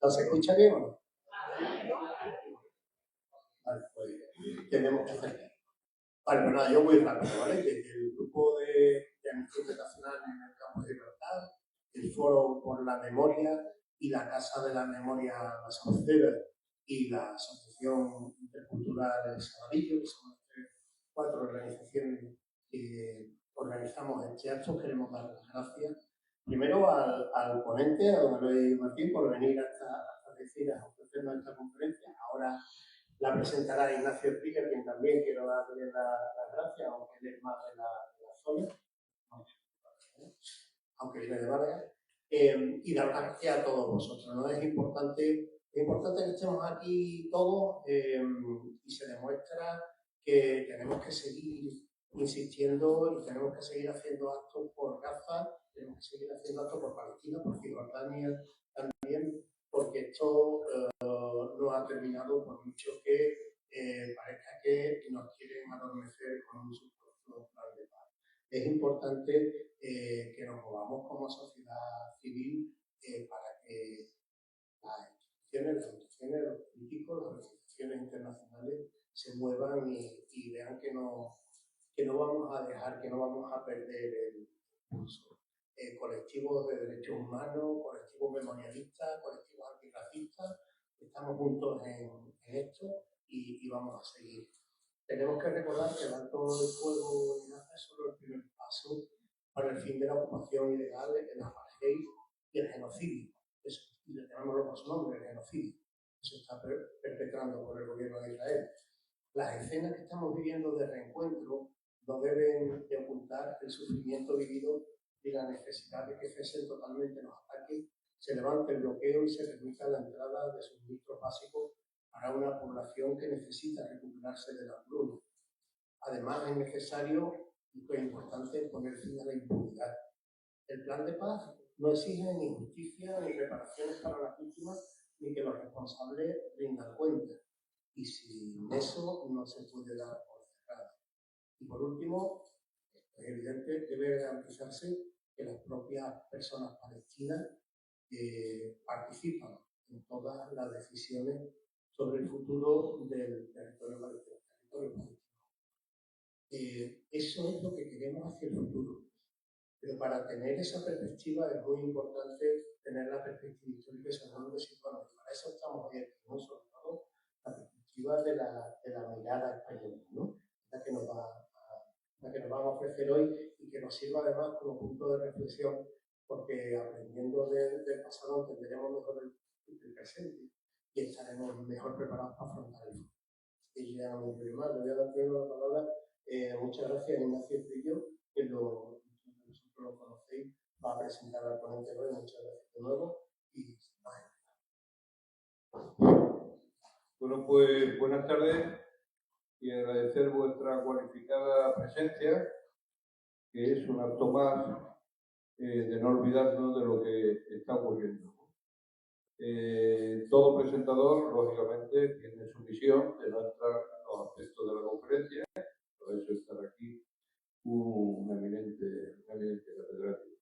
¿No se escucha bien o no? Vale, pues tenemos que hacer. Vale, pues nada, yo voy rápido, ¿vale? Desde el grupo de Amnistía Internacional en el Campo de Libertad, el Foro por la Memoria y la Casa de la Memoria La Sauceda y la Asociación Intercultural El Saladillo, que son las cuatro organizaciones que organizamos este acto, queremos dar las gracias primero al ponente, a don Eloy Martín, por venir hasta Algeciras a ofrecernos esta conferencia. Ahora la presentará Ignacio Ortiga, quien también quiero darle las gracias, aunque él es más de la zona, aunque viene de Málaga, y dar las gracias a todos vosotros, ¿no? Es importante que estemos aquí todos y se demuestra que tenemos que seguir insistiendo y tenemos que seguir haciendo actos por Gaza, tenemos que seguir haciendo actos por Palestina, por Cisjordania también, porque esto no ha terminado por mucho que parezca que nos quieren adormecer con un supuesto plan de paz. Es importante que nos movamos como sociedad civil para que las instituciones, los políticos, las organizaciones internacionales se muevan y vean que no vamos a dejar, que no vamos a perder el impulso. Colectivos de derechos humanos, colectivos memorialistas, colectivos antirracistas, estamos juntos en esto y vamos a seguir. Tenemos que recordar que el alto el fuego en Gaza es solo el primer paso para el fin de la ocupación ilegal, el apartheid y el genocidio. Y le llamamos por su nombre, el genocidio, que se está perpetrando por el gobierno de Israel. Las escenas que estamos viviendo de reencuentro no deben de ocultar el sufrimiento vivido y la necesidad de que cesen totalmente los ataques, se levante el bloqueo y se permita la entrada de suministros básicos para una población que necesita recuperarse de la hambruna. Además, es necesario, y es importante, poner fin a la impunidad. El plan de paz no exige ni justicia ni reparaciones para las víctimas, ni que los responsables rindan cuentas. Y sin eso no se puede dar por cerrado. Y por último, es evidente, debe garantizarse que las propias personas palestinas participan en todas las decisiones sobre el futuro del territorio palestino. Eso es lo que queremos hacia el futuro. Pero para tener esa perspectiva es muy importante tener la perspectiva histórica sobre dónde situarnos. Para eso estamos hoy aquí, ¿no? Sobre todo la perspectiva de la mirada española, ¿no? La que nos vamos a ofrecer hoy y que nos sirva además como punto de reflexión, porque aprendiendo del pasado entenderemos mejor el presente y estaremos mejor preparados para afrontar el futuro. Y ya no me más, le voy a dar primero la palabra. Muchas gracias, Ignacio Trillo, que vosotros lo conocéis, va a presentar al ponente hoy. Muchas gracias de nuevo y bueno, pues buenas tardes y agradecer vuestra cualificada presencia, que es un acto más de no olvidarnos de lo que está ocurriendo. Todo presentador, lógicamente, tiene su misión de no entrar en los aspectos de la conferencia, por eso estar aquí un eminente catedrático.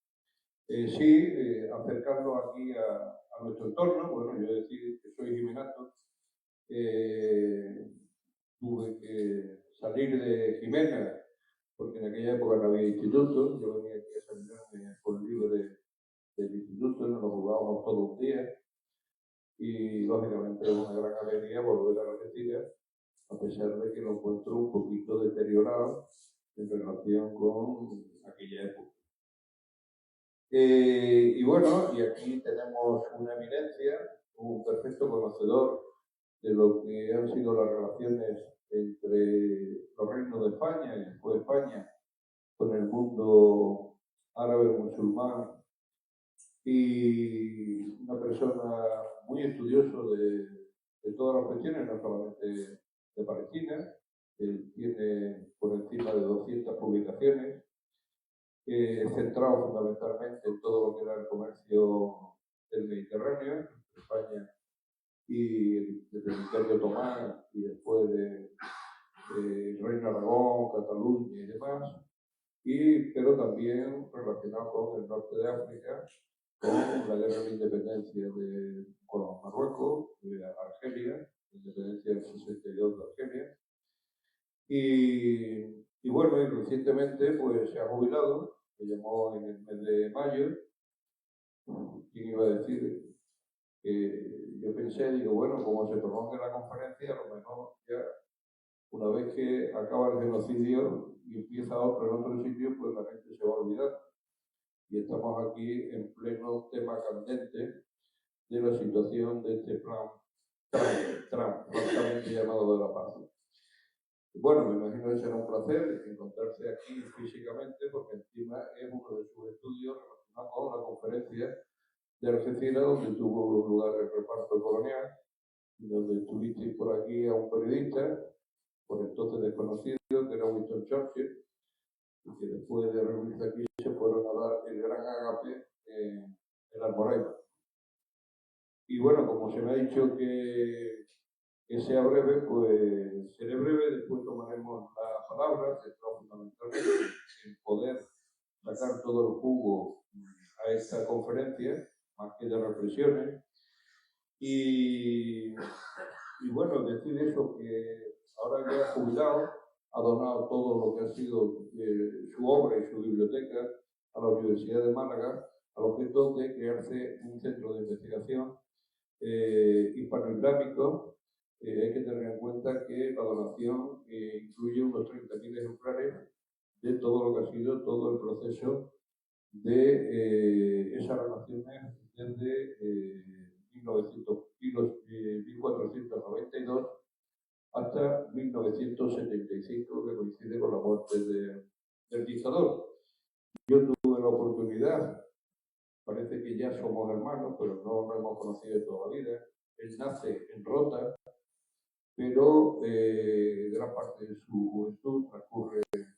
Acercarnos aquí a nuestro entorno. Bueno, yo decir que soy jimenato, tuve que salir de Jimena porque en aquella época no había instituto. Yo venía aquí a examinarme por libre del instituto, nos lo jugábamos todos los días y lógicamente es una gran alegría volver a Algeciras, a pesar de que lo encuentro un poquito deteriorado en relación con aquella época. Y bueno, y aquí tenemos una eminencia, un perfecto conocedor de lo que han sido las relaciones entre los reinos de España y después España con el mundo árabe musulmán, y una persona muy estudioso de todas las cuestiones, no solamente de Palestina. Tiene por encima de 200 publicaciones, centrado fundamentalmente en todo lo que era el comercio del Mediterráneo, entre España y el Imperio Otomán, y después de Reino Aragón, Cataluña y demás, pero también relacionado con el norte de África con la guerra de la independencia con Marruecos, de Argelia, la independencia del 62 de Argelia. Y bueno, y recientemente pues se ha jubilado, se llamó en el mes de mayo. ¿Quién iba a decir? Que yo pensé, digo, bueno, como se prolongue la conferencia, a lo mejor ya una vez que acaba el genocidio y empieza otro en otro sitio, pues la gente se va a olvidar. Y estamos aquí en pleno tema candente de la situación de este plan Trump, falsamente llamado de la paz. Bueno, me imagino que será un placer encontrarse aquí físicamente, porque encima es uno de sus estudios relacionados con la conferencia de Algeciras, donde tuvo lugar el reparto colonial, donde estuvisteis por aquí a un periodista, por entonces desconocido, que era Winston Churchill, y que después de reunirse aquí se fueron a dar el gran agape en Almoraima. Y bueno, como se me ha dicho que sea breve, pues seré breve, después tomaremos la palabra, que está fundamentalmente en poder sacar todo el jugo a esta conferencia, más que de reflexiones. Y bueno, decir eso, que ahora que ha jubilado, ha donado todo lo que ha sido su obra y su biblioteca a la Universidad de Málaga, al objeto de crearse un centro de investigación hispanoislámico. Hay que tener en cuenta que la donación incluye unos 30.000 ejemplares de todo lo que ha sido todo el proceso de esas relaciones desde 1492 hasta 1975, que coincide con la muerte del dictador. Yo tuve la oportunidad, parece que ya somos hermanos, pero no nos hemos conocido toda la vida. Él nace en Rota, pero gran parte de su juventud transcurre en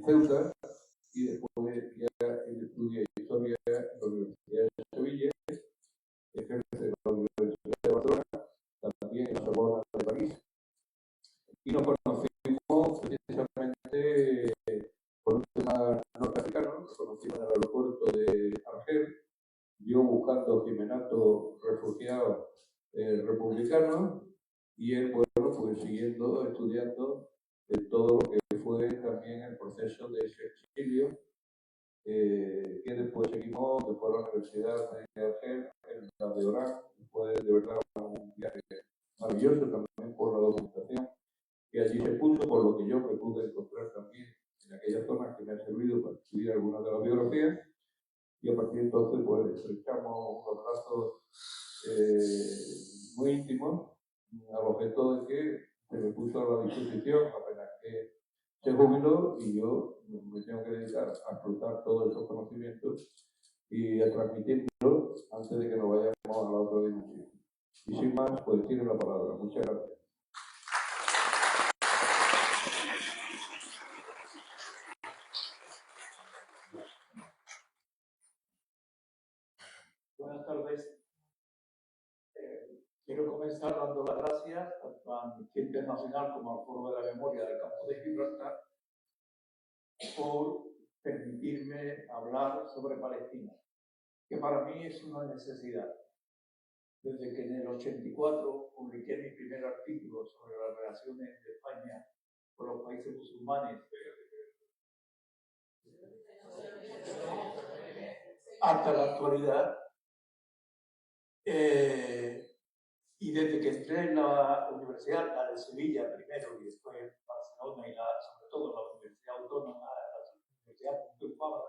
Ceuta, y después ya él estudia historia en la Universidad de Sevilla, ejerce en la Universidad de Barcelona, también en la Sorbona de París, y nos conocimos precisamente por un tema norteamericano. Nos conocimos en el aeropuerto de Argel, yo buscando Jimenato refugiados republicanos, y él, bueno, pues siguiendo, estudiando todo lo que fue también el proceso de ese exilio, que después seguimos, después de la Universidad de Argel, en la de Orán, fue de verdad un viaje maravilloso también por la documentación que allí se puso, por lo que yo me pude encontrar también en aquella zona que me ha servido para escribir algunas de las biografías, y a partir de entonces pues estrechamos unos lazos muy íntimos, al objeto de que se me puso a la disposición apenas que se jubiló, y yo me tengo que dedicar a explotar todos esos conocimientos y a transmitirlos antes de que nos vayamos a la otra dimensión. Y sin más, pues tiene la palabra. Muchas gracias. Buenas tardes. Quiero comenzar dando las gracias tanto a Amnistía Internacional como al Foro de la Memoria del Campo de Gibraltar por permitirme hablar sobre Palestina, que para mí es una necesidad. Desde que en el 84 publiqué mi primer artículo sobre las relaciones de España con los países musulmanes, hasta la actualidad, y desde que entré en la universidad, la de Sevilla primero y después en Barcelona, y sobre todo la Universidad Autónoma, la Universidad Pompeu Fabra,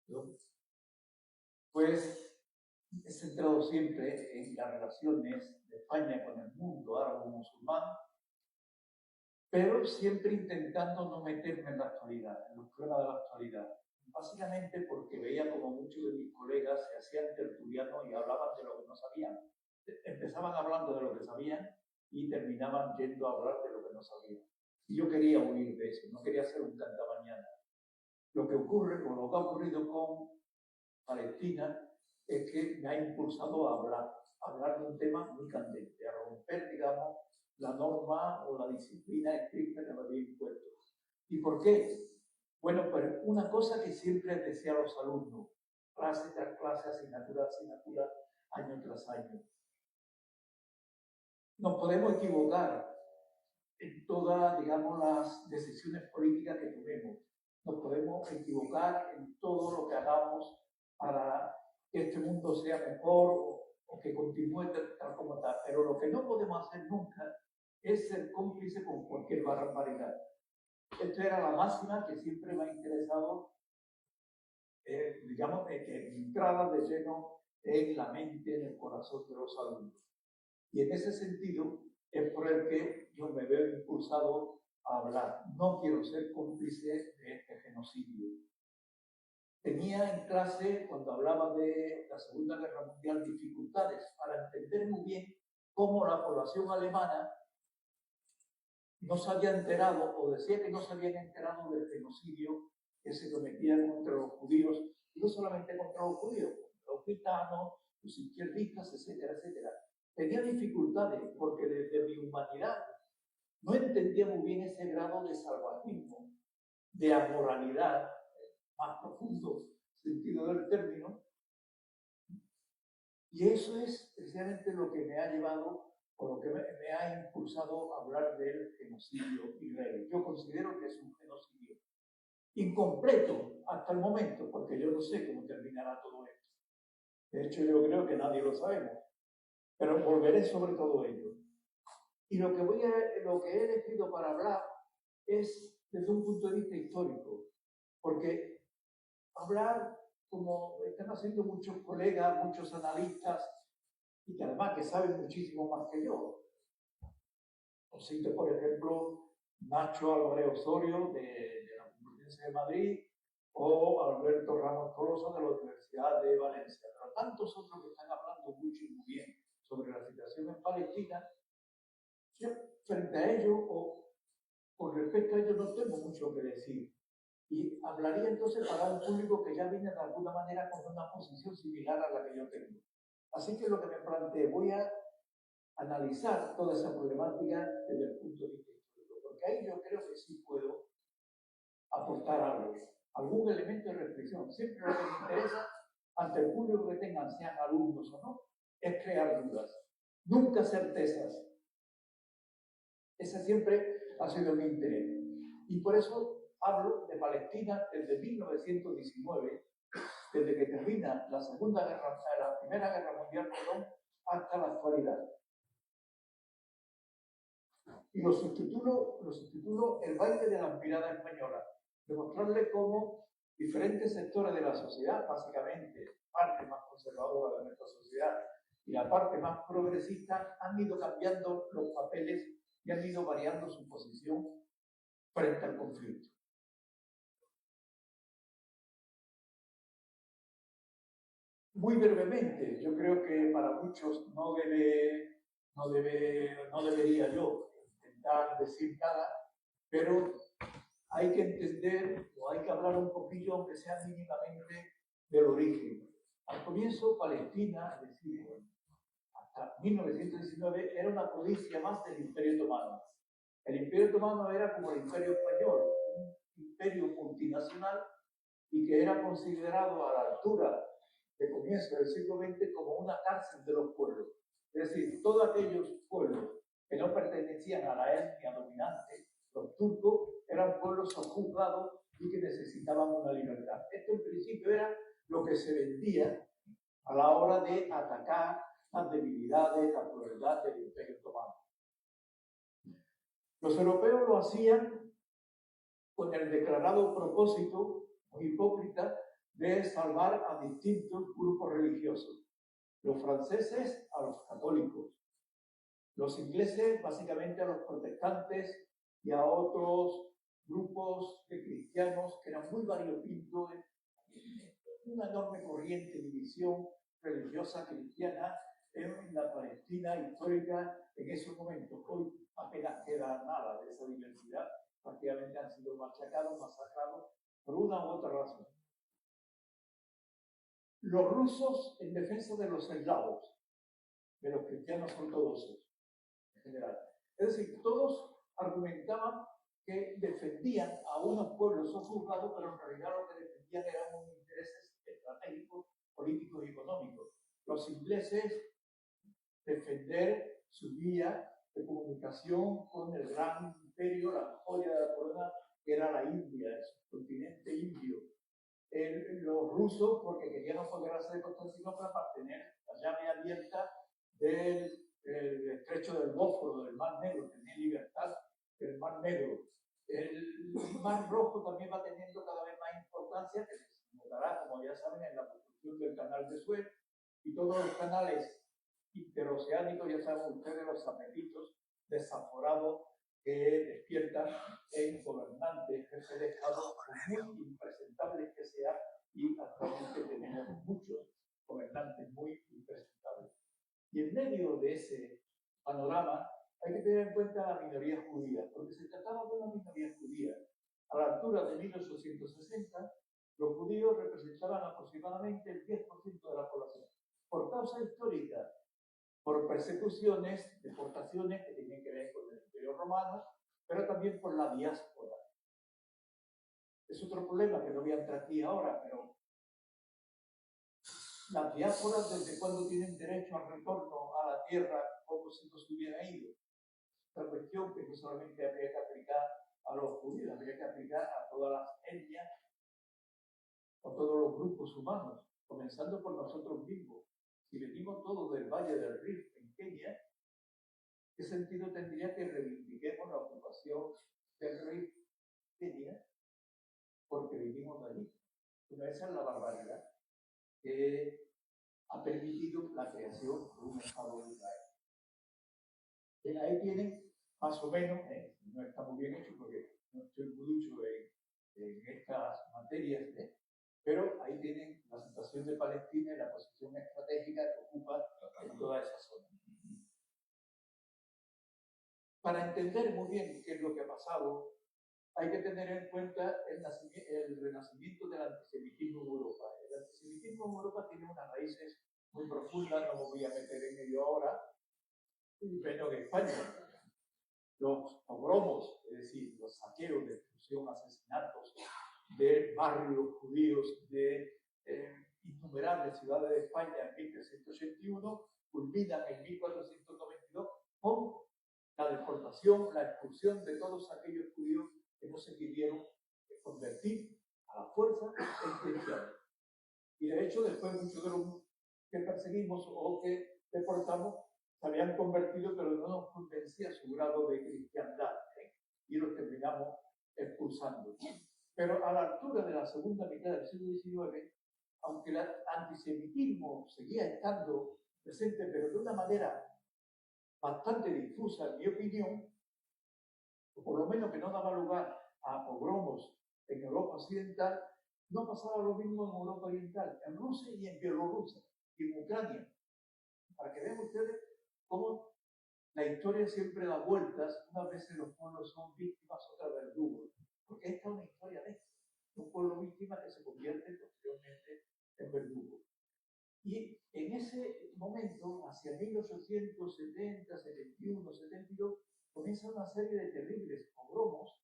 ¿no? Pues he centrado siempre en las relaciones de España con el mundo árabe-musulmán, pero siempre intentando no meterme en la actualidad, en los problemas de la actualidad. Básicamente porque veía como muchos de mis colegas se hacían tertulianos y hablaban de lo que no sabían. Empezaban hablando de lo que sabían y terminaban yendo a hablar de lo que no sabían. Y yo quería huir de eso, no quería ser un cantamañana. Lo que ocurre, o lo que ha ocurrido con Palestina, es que me ha impulsado a hablar de un tema muy candente, a romper, digamos, la norma o la disciplina estricta que me había impuesto. ¿Y por qué? Bueno, pues una cosa que siempre decía a los alumnos: clase tras clase, asignatura tras asignatura, año tras año. Nos podemos equivocar en todas, digamos, las decisiones políticas que tomemos. Nos podemos equivocar en todo lo que hagamos para que este mundo sea mejor o que continúe tal como está. Pero lo que no podemos hacer nunca es ser cómplice con cualquier barbaridad. Esta era la máxima que siempre me ha interesado, digamos, que entrada de lleno en la mente, en el corazón de los alumnos. Y en ese sentido es por el que yo me veo impulsado a hablar. No quiero ser cómplice de este genocidio. Tenía en clase, cuando hablaba de la Segunda Guerra Mundial, dificultades para entender muy bien cómo la población alemana no se había enterado, o decía que no se habían enterado del genocidio que se cometía contra los judíos, y no solamente contra los judíos, contra los gitanos, los izquierdistas, etcétera, etcétera. Tenía dificultades porque desde mi humanidad no entendía muy bien ese grado de salvajismo, de amoralidad, más profundo sentido del término, y eso es precisamente lo que me ha llevado o lo que me ha impulsado a hablar del genocidio israelí. Yo considero que es un genocidio incompleto hasta el momento, porque yo no sé cómo terminará todo esto. De hecho, yo creo que nadie lo sabemos, pero volveré sobre todo ello. Y lo que he elegido para hablar es desde un punto de vista histórico, porque hablar, como están haciendo muchos colegas, muchos analistas, y que además que saben muchísimo más que yo. Os cito, por ejemplo, Nacho Álvarez Osorio, de la Complutense de Madrid, o Alberto Ramos Tolosa, de la Universidad de Valencia. Pero tantos otros que están hablando mucho y muy bien sobre la situación en Palestina, yo, frente a ello, o con respecto a ello, no tengo mucho que decir. Y hablaría entonces para un público que ya viene de alguna manera con una posición similar a la que yo tengo. Así que lo que me planteé, voy a analizar toda esa problemática desde el punto de vista histórico, porque ahí yo creo que sí puedo aportar algo, algún elemento de reflexión. Siempre lo que me interesa, ante el público que tengan, sean alumnos o no, es crear dudas, nunca certezas. Ese siempre ha sido mi interés. Y por eso hablo de Palestina desde 1919, desde que termina la Primera Guerra Mundial, hasta la actualidad. Y lo subtitulo El baile de la mirada española, demostrarle cómo diferentes sectores de la sociedad, básicamente parte más conservadora de nuestra sociedad y la parte más progresista, han ido cambiando los papeles y han ido variando su posición frente al conflicto. Muy brevemente, yo creo que para muchos no debería yo intentar decir nada, pero hay que entender o hay que hablar un poquillo, aunque sea mínimamente, del origen. Al comienzo, Palestina, es decir, hasta 1919, era una provincia más del Imperio Otomano. El Imperio Otomano era como el Imperio Español, un imperio multinacional y que era considerado a la altura de comienzo del siglo XX como una cárcel de los pueblos. Es decir, todos aquellos pueblos que no pertenecían a la etnia dominante, los turcos, eran pueblos sojuzgados y que necesitaban una libertad. Esto en principio era lo que se vendía a la hora de atacar las debilidades, la crueldad del Imperio Otomano. Los europeos lo hacían con el declarado propósito, muy hipócrita, de salvar a distintos grupos religiosos. Los franceses a los católicos, los ingleses básicamente a los protestantes y a otros grupos de cristianos que eran muy variopintos, una enorme corriente de división religiosa cristiana en la Palestina histórica en esos momentos. Hoy apenas queda nada de esa diversidad, prácticamente han sido machacados, masacrados por una u otra razón. Los rusos en defensa de los eslavos, de los cristianos ortodoxos en general. Es decir, todos argumentaban que defendían a unos pueblos sojuzgados, pero en realidad lo que defendían eran unos intereses estratégicos, políticos y económicos. Los ingleses defender su vía de comunicación con el gran imperio, la joya de la corona, que era la India, el subcontinente indio. Los rusos, porque querían apoderarse de Constantinopla para tener la llave abierta del estrecho del Bósforo, del Mar Negro, tener libertad del Mar Negro. El Mar Rojo también va teniendo cada vez más importancia, que se notará, como ya saben, en la construcción del canal de Suez y todos los canales interoceánicos, ya saben ustedes, los apetitos desaforados que despiertan en gobernantes, jefes de Estado, muy impresentables que sean, y actualmente tenemos muchos gobernantes muy impresentables. Y en medio de ese panorama hay que tener en cuenta la minoría judía, porque se trataba de una minoría judía. A la altura de 1860, los judíos representaban aproximadamente el 10% de la población, por causa histórica, por persecuciones, deportaciones que tienen que ver con el Imperio Romano, pero también por la diáspora. Es otro problema que no voy a entrar aquí ahora, pero las diásporas, ¿desde cuándo tienen derecho al retorno a la tierra como si no se hubieran ido? Esta cuestión que no solamente habría que aplicar a los judíos, habría que aplicar a todas las etnias, a todos los grupos humanos, comenzando por nosotros mismos. Si venimos todos del Valle del Rift en Kenia, ¿qué sentido tendría que reivindiquemos la ocupación del Rift en Kenia? Porque vivimos de allí. Bueno, esa es la barbaridad que ha permitido la creación de un Estado de Israel. Ahí tienen, más o menos, no está muy bien hecho porque no estoy muy ducho en estas materias, pero ahí tienen la situación de Palestina y la posición estratégica que ocupa en toda esa zona. Para entender muy bien qué es lo que ha pasado, hay que tener en cuenta el renacimiento del antisemitismo en Europa. El antisemitismo en Europa tiene unas raíces muy profundas, no me voy a meter en ello ahora, pero en España. Los pogromos, es decir, los saqueos, destrucción, asesinatos de barrios judíos de innumerables ciudades de España en 1381, culminan en 1492 con la deportación, la expulsión de todos aquellos judíos que no se quisieron convertir a la fuerza en cristianos. Y de hecho, después muchos de los que perseguimos o que deportamos se habían convertido, pero no nos convencía su grado de cristiandad, y los terminamos expulsando. Pero a la altura de la segunda mitad del siglo XIX, aunque el antisemitismo seguía estando presente, pero de una manera bastante difusa, en mi opinión, o por lo menos que no daba lugar a pogromos en Europa Occidental, no pasaba lo mismo en Europa Oriental, en Rusia y en Bielorrusia, y en Ucrania. Para que vean ustedes cómo la historia siempre da vueltas, unas veces los pueblos son víctimas, otras verdugos, porque esta es una historia de esto, un pueblo víctima que se convierte posteriormente en verdugo. Y en ese momento, hacia 1870, 71, 72, comienza una serie de terribles pogromos,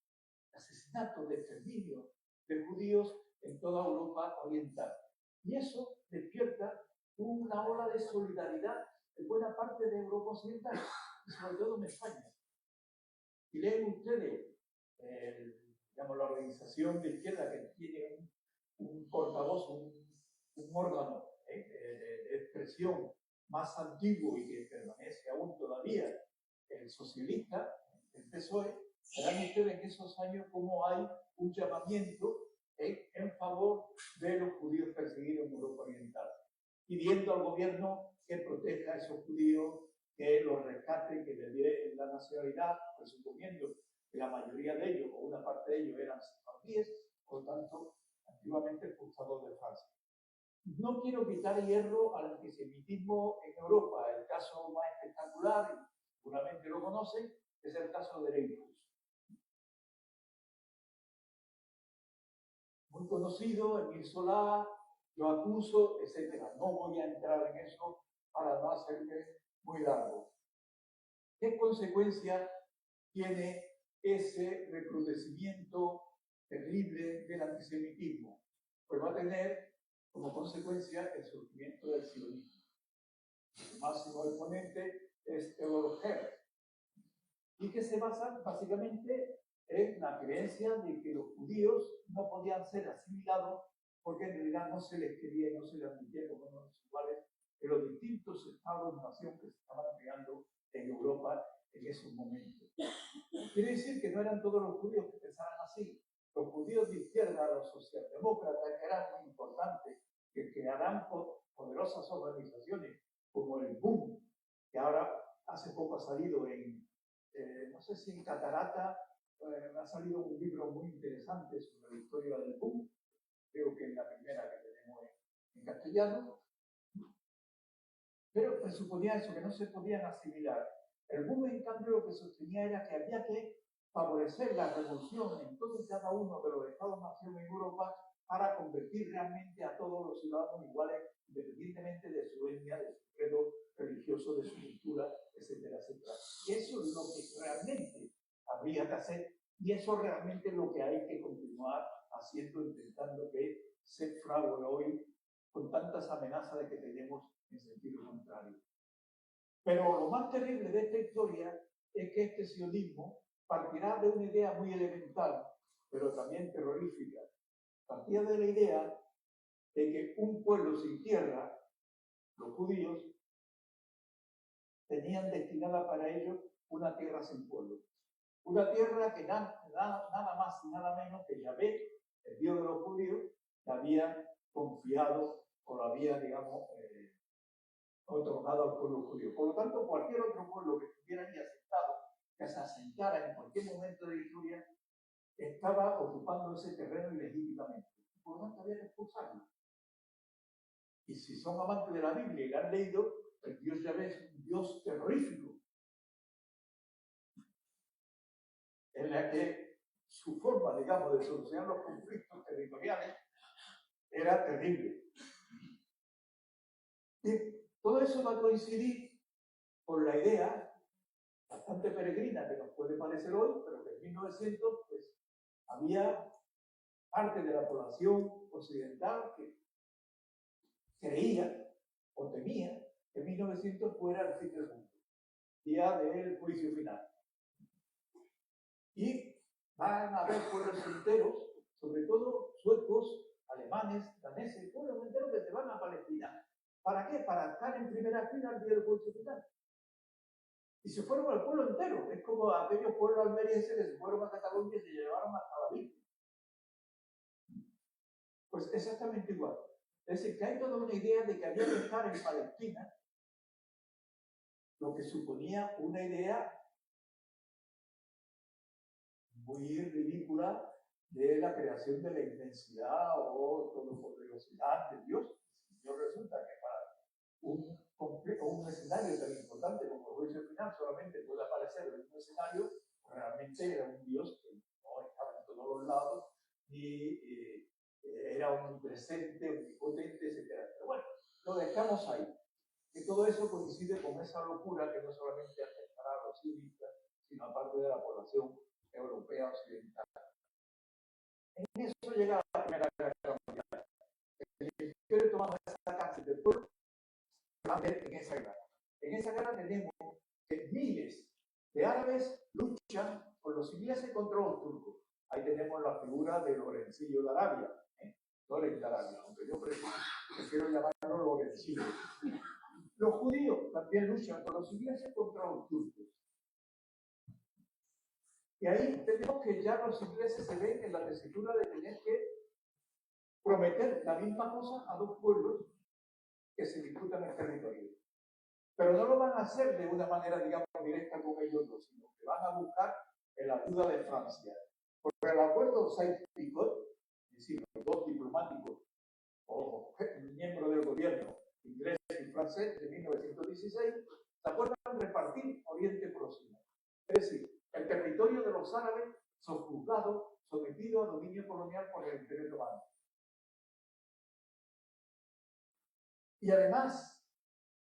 asesinatos, de exterminio de judíos en toda Europa Oriental. Y eso despierta una ola de solidaridad en buena parte de Europa Occidental, y sobre todo en España. Y leen ustedes, digamos, la organización de izquierda que tiene un portavoz, un órgano de expresión más antiguo y que permanece aún todavía, el socialista, el PSOE, verán ustedes en esos años cómo hay un llamamiento en favor de los judíos perseguidos en Europa Oriental, pidiendo al gobierno que proteja a esos judíos, que los rescate, que les dé la nacionalidad, presuponiendo que la mayoría de ellos, o una parte de ellos, eran sefardíes, por lo tanto, antiguamente expulsados de Francia. No quiero quitar hierro al antisemitismo en Europa. El caso más espectacular, y seguramente lo conocen, es el caso de Dreyfus. Muy conocido, Emile Zola, lo acuso, etc. No voy a entrar en eso para no hacerme muy largo. ¿Qué consecuencia tiene ese recrudecimiento terrible del antisemitismo? Pues va a tener como consecuencia el surgimiento del sionismo. El máximo exponente es Theodor Herzl, y que se basa básicamente en la creencia de que los judíos no podían ser asimilados porque en realidad no se les quería y no se les admitía como unos iguales de los distintos estados-nación que se estaban creando en Europa en esos momentos. Quiere decir que no eran todos los judíos que pensaban así. Los judíos de izquierda, los socialdemócratas, que eran muy importantes, que crearán poderosas organizaciones como el BUM, que ahora hace poco ha salido en, no sé si en Catarata, ha salido un libro muy interesante sobre la historia del BUM, creo que es la primera que tenemos en castellano, pero presuponía eso, que no se podían asimilar. El BUM, en cambio, lo que sostenía era que había que favorecer la revolución en todo y cada uno de los estados-nación en Europa para convertir realmente a todos los ciudadanos iguales, independientemente de su etnia, de su credo religioso, de su cultura, etcétera, etcétera. Y eso es lo que realmente habría que hacer, y eso realmente es lo que hay que continuar haciendo, intentando que se frague hoy con tantas amenazas de que tenemos en sentido contrario. Pero lo más terrible de esta historia es que este sionismo partirá de una idea muy elemental, pero también terrorífica. Partía de la idea de que un pueblo sin tierra, los judíos, tenían destinada para ellos una tierra sin pueblo. Una tierra que nada más y nada menos que Yahvé, el Dios de los judíos, le había confiado o lo había, digamos, otorgado al pueblo judío. Por lo tanto, cualquier otro pueblo que estuviera ahí aceptado, que se asentara en cualquier momento de la historia, estaba ocupando ese terreno ilegítimamente. Por lo tanto, había que expulsarlo. Y si son amantes de la Biblia y la han leído, el Dios Yahvé es un Dios terrorífico, en la que su forma, digamos, de solucionar los conflictos territoriales era terrible. Y todo eso va a coincidir con la idea bastante peregrina que nos puede parecer hoy, pero que en 1900 pues, había parte de la población occidental que creía o temía que 1900 fuera el fin del mundo, día del juicio final. Y van a haber pueblos enteros, sobre todo suecos, alemanes, daneses, pueblos enteros que se van a Palestina. ¿Para qué? Para estar en primera fila al día del juicio final. Y se fueron al pueblo entero. Es como aquellos pueblos almerienses que se fueron a Cataluña y se llevaron hasta la Virgen. Pues exactamente igual. Es decir, que hay toda una idea de que había que estar en Palestina, lo que suponía una idea muy ridícula de la creación de la inmensidad o todopoderosidad de Dios. Si Dios resulta que para un escenario tan importante como el juicio final solamente puede aparecer en un escenario, realmente era un Dios que no estaba en todos los lados, ni era omnipresente, omnipotente, etc. Pero bueno, lo dejamos ahí. Que todo eso coincide con esa locura que no solamente afectará a los sionistas, sino a parte de la población europea occidental. En eso llega la Primera Guerra Mundial. El Imperio Otomano es la cárcel del pueblo en esa guerra. En esa guerra tenemos que miles de árabes luchan con los ingleses contra los turcos. Ahí tenemos la figura de Lorencillo de Arabia, Lorenz de Arabia, aunque yo prefiero llamarlo Lorencillo. Los judíos también luchan con los ingleses contra los turcos. Y ahí tenemos que ya los ingleses se ven en la tesitura de tener que prometer la misma cosa a dos pueblos que se disputan el territorio. Pero no lo van a hacer de una manera, digamos, directa con ellos dos, sino que van a buscar la ayuda de Francia. Porque el acuerdo Sykes-Picot, es decir, los dos diplomáticos o miembros del gobierno inglés y francés de 1916, se acuerdan repartir Oriente Próximo. Es decir, el territorio de los árabes sojuzgado, sometido a dominio colonial por el Imperio Otomano. Y además,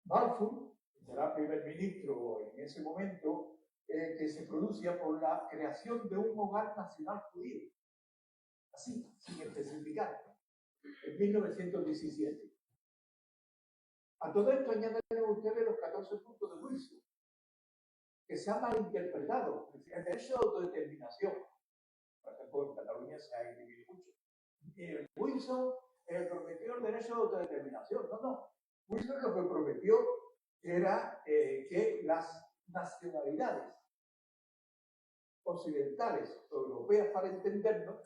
Balfour, que será primer ministro en ese momento, que se pronuncia por la creación de un hogar nacional judío. Así, sin especificar. en 1917. A todo esto añaden ustedes los 14 puntos de Wilson, que se han malinterpretado. El derecho de autodeterminación, por ejemplo, en Cataluña se ha dividido mucho. Wilson prometió el derecho de autodeterminación. No. Wilson lo que prometió era que las nacionalidades occidentales, europeas para entendernos,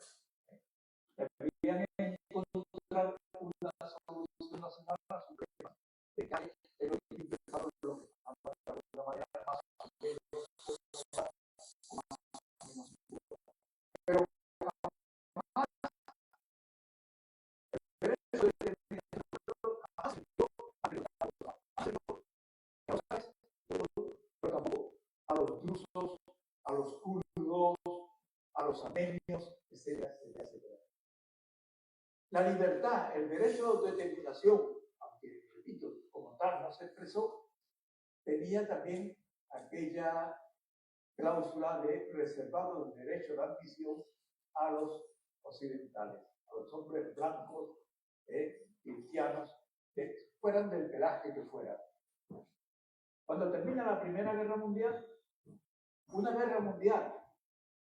deberían encontrar una solución nacional a su problema de calle en los que empezaron los que de alguna manera más o menos. Pero el derecho de determinación pero tampoco a los drusos, a los kurdos, a los armenios, etcétera. La libertad, el derecho de autodeterminación, aunque, repito, como tal no se expresó, tenía también aquella cláusula de reservado el derecho de admisión a los occidentales, a los hombres blancos, cristianos, que fueran del pelaje que fueran. Cuando termina la Primera Guerra Mundial, una guerra mundial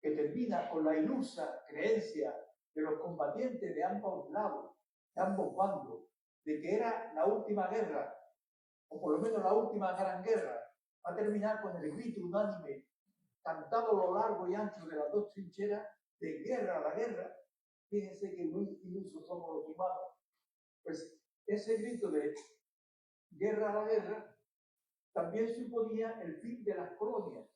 que termina con la ilusa creencia de los combatientes de ambos lados, de ambos bandos, de que era la última guerra, o por lo menos la última gran guerra, va a terminar con el grito unánime, cantado a lo largo y ancho de las dos trincheras, de guerra a la guerra. Fíjense que muy ilusos somos los humanos. Pues ese grito de guerra a la guerra también suponía el fin de las colonias,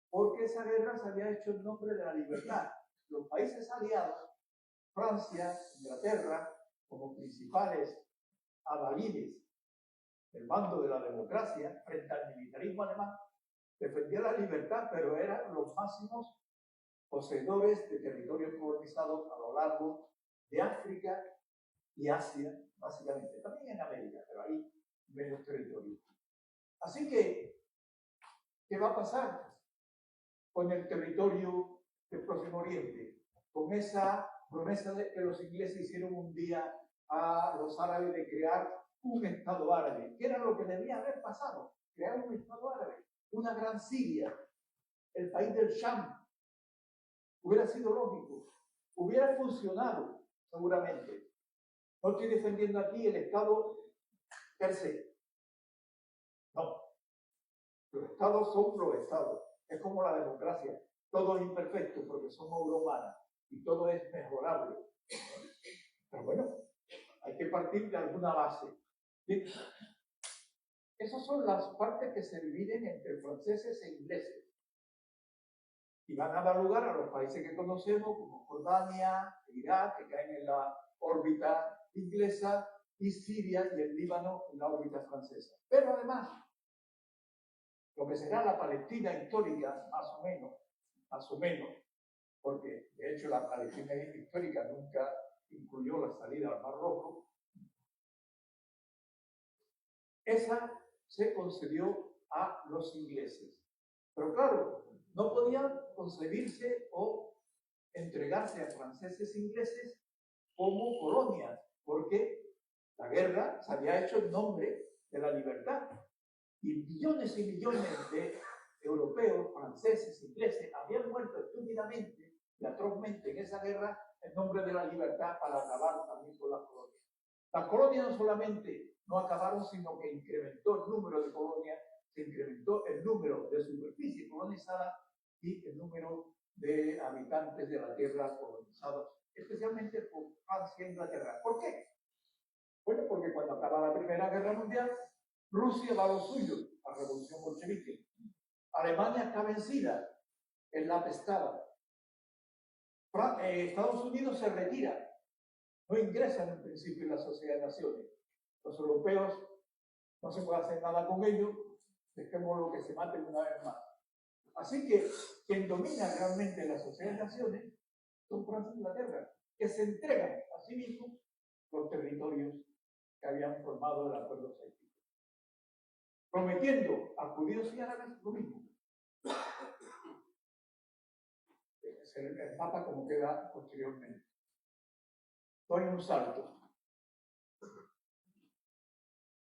porque esa guerra se había hecho en nombre de la libertad. Los países aliados, Francia, Inglaterra, como principales adalides del bando de la democracia frente al militarismo alemán, defendían la libertad, pero eran los máximos poseedores de territorios colonizados a lo largo de África y Asia, básicamente. También en América, pero ahí menos territorio. Así que, ¿qué va a pasar con el territorio del Próximo Oriente? Con esa promesa que los ingleses hicieron un día a los árabes de crear un Estado árabe, que era lo que debía haber pasado, crear un Estado árabe, una gran Siria, el país del Sham. Hubiera sido lógico, hubiera funcionado, seguramente. No estoy defendiendo aquí el Estado per se. No. Los Estados son los Estados. Es como la democracia. Todo es imperfecto porque somos obra humana y todo es mejorable. Pero bueno, hay que partir de alguna base. ¿Sí? Esas son las partes que se dividen entre franceses e ingleses. Y van a dar lugar a los países que conocemos, como Jordania, Irak, que caen en la órbita inglesa, y Siria y el Líbano en la órbita francesa. Pero además, lo que será la Palestina histórica, más o menos, porque de hecho la Palestina histórica nunca incluyó la salida al Mar Rojo, esa se concedió a los ingleses. Pero claro, no podían concebirse o entregarse a franceses e ingleses como colonias, porque la guerra se había hecho en nombre de la libertad. Y millones y millones de europeos, franceses, ingleses, habían muerto estúpidamente y atrozmente en esa guerra en nombre de la libertad para acabar también con las colonias. Las colonias no solamente no acabaron, sino que incrementó el número de colonias, se incrementó el número de superficie colonizada y el número de habitantes de la tierra colonizados, especialmente por Francia e Inglaterra. ¿Por qué? Bueno, porque cuando acaba la Primera Guerra Mundial, Rusia va a lo suyo, la revolución bolchevique. Alemania está vencida, es la apestada. Estados Unidos se retira, no ingresan en principio en la Sociedad de Naciones. Los europeos no se puede hacer nada con ellos, dejémoslo que se maten una vez más. Así que quien domina realmente la Sociedad de Naciones son Francia e Inglaterra, que se entregan a sí mismos los territorios que habían formado el Acuerdo Céltico, prometiendo a judíos y árabes lo mismo. Es el mapa como queda posteriormente. Doy un salto.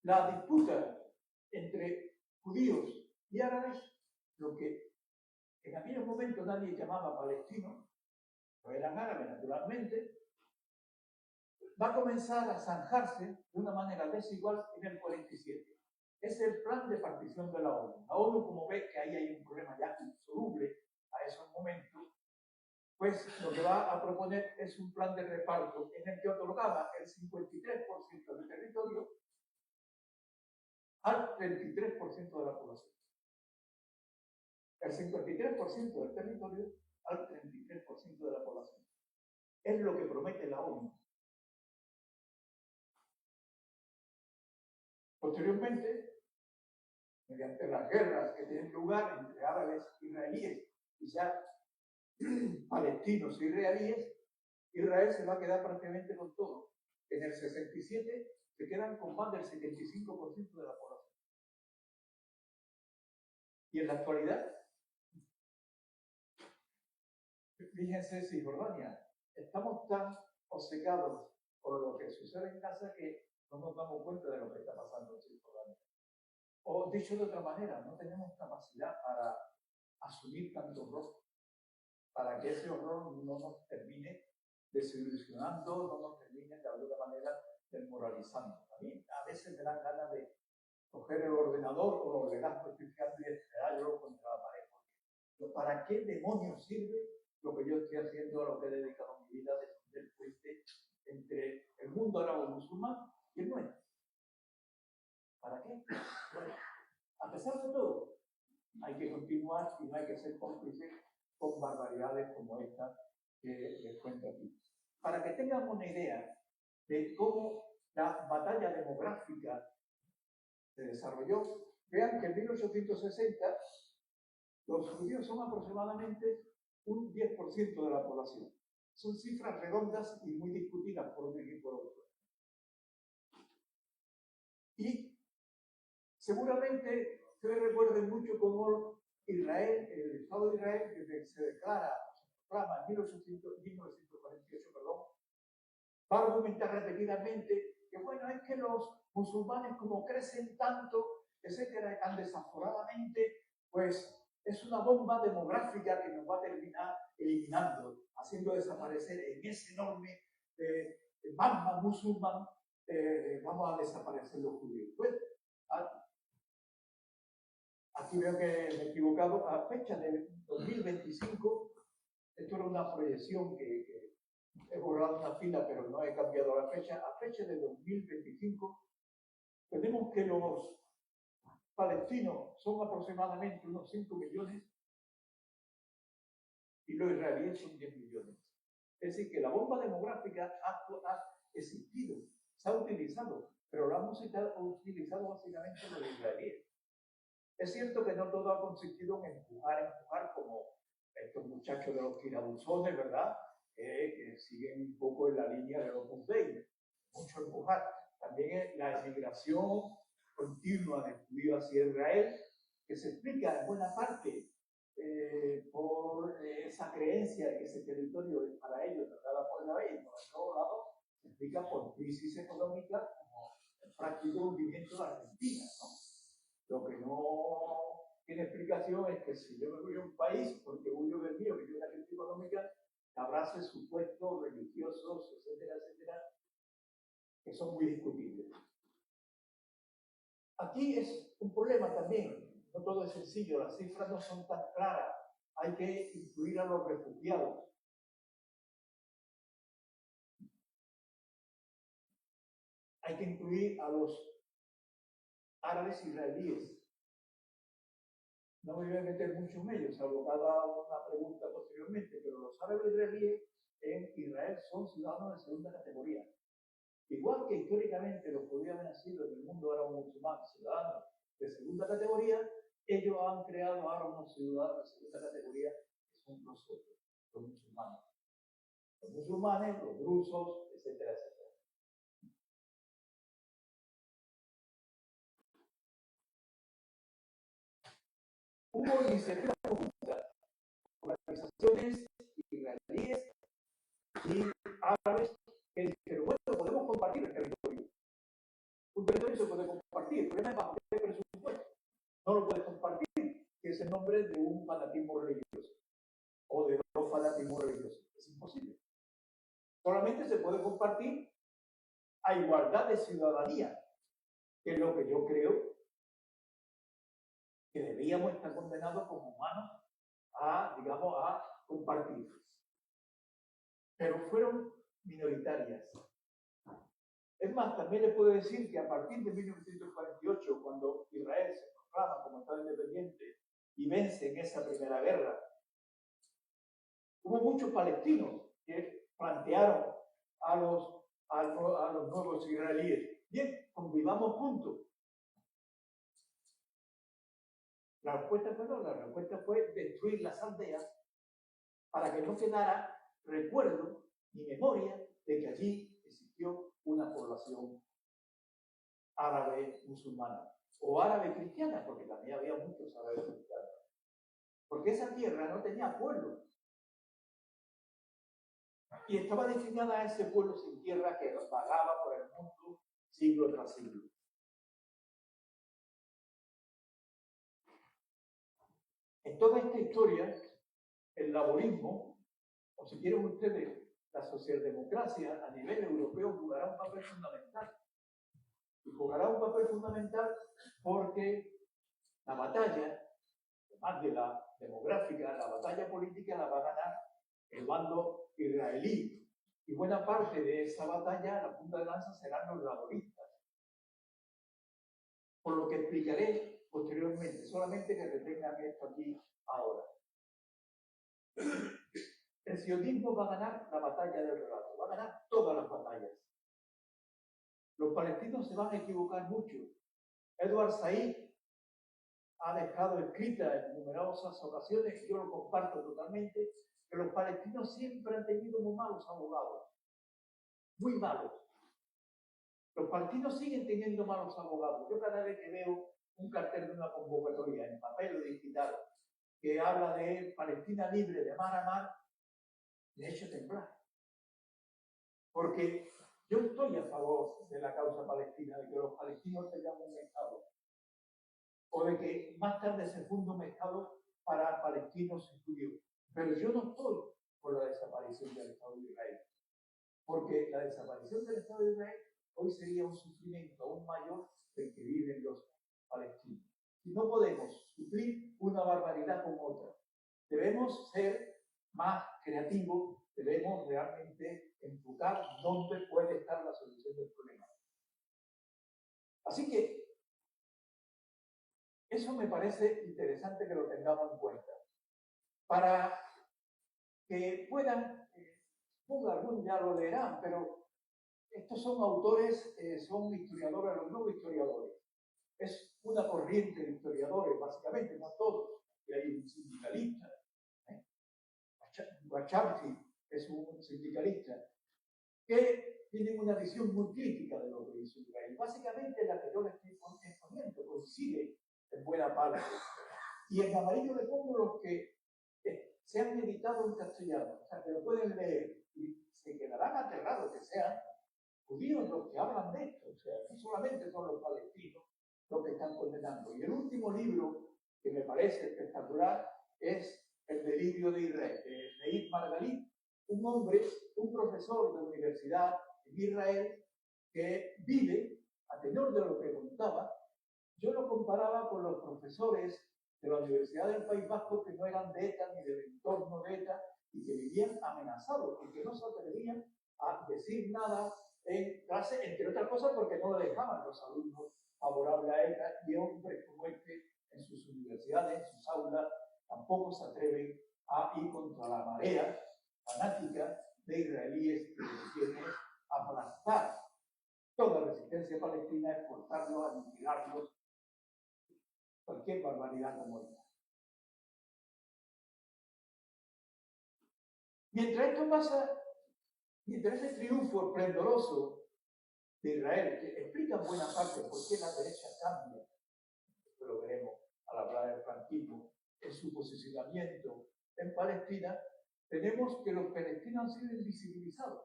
la disputa entre judíos y árabes, lo que en aquellos momentos nadie llamaba palestinos, no eran árabes naturalmente, va a comenzar a zanjarse de una manera desigual en el 47. Es el plan de partición de la ONU. La ONU, como ve que ahí hay un problema ya insoluble a esos momentos, pues lo que va a proponer es un plan de reparto en el que otorgaba el 53% del territorio al 33% de la población. El 53% del territorio al 33% de la población. Es lo que promete la ONU. Posteriormente, mediante las guerras que tienen lugar entre árabes e israelíes y ya palestinos e israelíes, Israel se va a quedar prácticamente con todo. En el 67 se quedan con más del 75% de la población. Y en la actualidad, fíjense, Cisjordania, estamos tan obcecados por lo que sucede en Gaza que no nos damos cuenta de lo que está pasando en Cisjordania. O dicho de otra manera, no tenemos capacidad para asumir tanto horror, para que ese horror no nos termine desilusionando, no nos termine de alguna manera desmoralizando. A mí a veces me dan ganas de coger el ordenador o los legajos que estoy fijando y estrellarlo contra la pared. Porque, ¿para qué demonios sirve lo que yo estoy haciendo, a lo que he dedicado mi vida, de tender el puente entre el mundo árabe-musulmán y el nuestro? ¿Para qué? Bueno, a pesar de todo, hay que continuar y no hay que ser cómplices con barbaridades como esta que les cuento aquí. Para que tengan una idea de cómo la batalla demográfica se desarrolló, vean que en 1860 los judíos son aproximadamente un 10% de la población. Son cifras redondas y muy discutidas por uno y por otro. Y seguramente ustedes recuerden mucho cómo Israel, el Estado de Israel, que se declara, se proclama en 1948, va a argumentar repetidamente que bueno, es que los musulmanes como crecen tanto, etcétera, tan desaforadamente, pues es una bomba demográfica que nos va a terminar eliminando, haciendo desaparecer en ese enorme magma musulmán, vamos a desaparecer los judíos. Pues, aquí veo que me he equivocado, a fecha de 2025, esto era una proyección que he borrado una fila, pero no he cambiado la fecha. A fecha de 2025, tenemos que los palestinos son aproximadamente unos 5 millones y los israelíes son 10 millones. Es decir, que la bomba demográfica ha existido, se ha utilizado, pero la hemos utilizado básicamente los israelíes. Es cierto que no todo ha consistido en empujar como estos muchachos de los tirabuzones, ¿verdad? Que siguen un poco en la línea de los Dei, mucho empujar. También la emigración continua de judíos hacia Israel, que se explica en buena parte por esa creencia de que ese territorio es para ellos, tratada por la ley, y por otro lado, se explica por crisis económica como el práctico hundimiento de Argentina, ¿no? Lo que no tiene explicación es que si yo me voy a un país porque huyo del mío, que tiene una crisis económica, habrá supuestos religiosos, etcétera, etcétera, que son muy discutibles. Aquí es un problema también, no todo es sencillo, las cifras no son tan claras, hay que incluir a los refugiados. Hay que incluir a los árabes israelíes. No me voy a meter mucho en ellos, salvo cada una pregunta posteriormente, pero los árabes israelíes en Israel son ciudadanos de segunda categoría. Igual que históricamente los judíos han nacido en el mundo árabe-musulmán, ciudadanos de segunda categoría, ellos han creado ahora unos ciudadanos de segunda categoría que son nosotros, los musulmanes. Los musulmanes, los drusos, etcétera, etcétera. Hubo iniciativas conjuntas, organizaciones israelíes y árabes que dijeron, bueno, podemos compartir el territorio. Un territorio se puede compartir, el problema es bajo qué presupuesto. No lo puedes compartir, que es el nombre de un fanatismo religioso o de dos fanatismos religiosos. Es imposible. Solamente se puede compartir a igualdad de ciudadanía, que es lo que yo creo que debíamos estar condenados como humanos a, digamos, a compartir. Pero fueron minoritarias. Es más, también le puedo decir que a partir de 1948, cuando Israel se proclama como Estado independiente y vence en esa primera guerra, hubo muchos palestinos que plantearon a los nuevos israelíes: bien, convivamos juntos. La respuesta fue no, la respuesta fue destruir las aldeas para que no quedara recuerdo ni memoria de que allí existió una población árabe musulmana o árabe cristiana, porque también había muchos árabes cristianos. Porque esa tierra no tenía pueblo. Y estaba destinada a ese pueblo sin tierra que vagaba por el mundo siglo tras siglo. En toda esta historia, el laborismo, o si quieren ustedes, la socialdemocracia a nivel europeo jugará un papel fundamental. Y jugará un papel fundamental porque la batalla, además de la demográfica, la batalla política la va a ganar el bando israelí. Y buena parte de esa batalla, la punta de lanza, serán los laboristas. Por lo que explicaré posteriormente, solamente que retengan esto aquí ahora. El sionismo va a ganar la batalla del relato, va a ganar todas las batallas. Los palestinos se van a equivocar mucho. Edward Said ha dejado escrita en numerosas ocasiones, y yo lo comparto totalmente, que los palestinos siempre han tenido muy malos abogados. Muy malos. Los palestinos siguen teniendo malos abogados. Yo cada vez que veo un cartel de una convocatoria en papel o digital que habla de Palestina libre de mar a mar, me echo temblar. Porque yo estoy a favor de la causa palestina, de que los palestinos tengan un Estado, o de que más tarde se funda un Estado para palestinos y judíos. Pero yo no estoy por la desaparición del Estado de Israel, porque la desaparición del Estado de Israel hoy sería un sufrimiento aún mayor del que viven los palestinos. Y no podemos suplir una barbaridad con otra. Debemos ser más creativos, debemos realmente enfocar dónde puede estar la solución del problema. Así que eso me parece interesante que lo tengamos en cuenta. Para que puedan, algunos ya lo leerán, pero estos son autores, son historiadores, los nuevos historiadores. Es una corriente de historiadores, básicamente, no todos. Y hay un sindicalista, Wachamsi es un sindicalista, que tienen una visión muy crítica de lo que hizo Israel. Básicamente la que yo les estoy exponiendo coincide en buena parte. Y en amarillo le pongo los que se han editado en castellano, o sea, que lo pueden leer y se quedarán aterrados que sean judíos los que hablan de esto, o sea, no solamente son los palestinos los que están condenando. Y el último libro que me parece espectacular es El delirio de Israel, de Meir Margalit, un hombre, un profesor de universidad en Israel que vive, a tenor de lo que contaba, yo lo comparaba con los profesores de la Universidad del País Vasco que no eran de ETA ni del entorno de ETA y que vivían amenazados y que no se atrevían a decir nada en clase, entre otras cosas porque no lo dejaban los alumnos favorables a ETA, y hombres como este en sus universidades, en sus aulas, tampoco se atreven a ir contra la marea fanática de israelíes que quieren aplastar toda resistencia palestina, exportarlos, aniquilarlos, cualquier barbaridad como esta. Mientras esto pasa, mientras ese triunfo esplendoroso de Israel, que explica en buena parte por qué la derecha cambia, esto lo veremos al hablar del franquismo, en su posicionamiento en Palestina, tenemos que los palestinos han sido invisibilizados.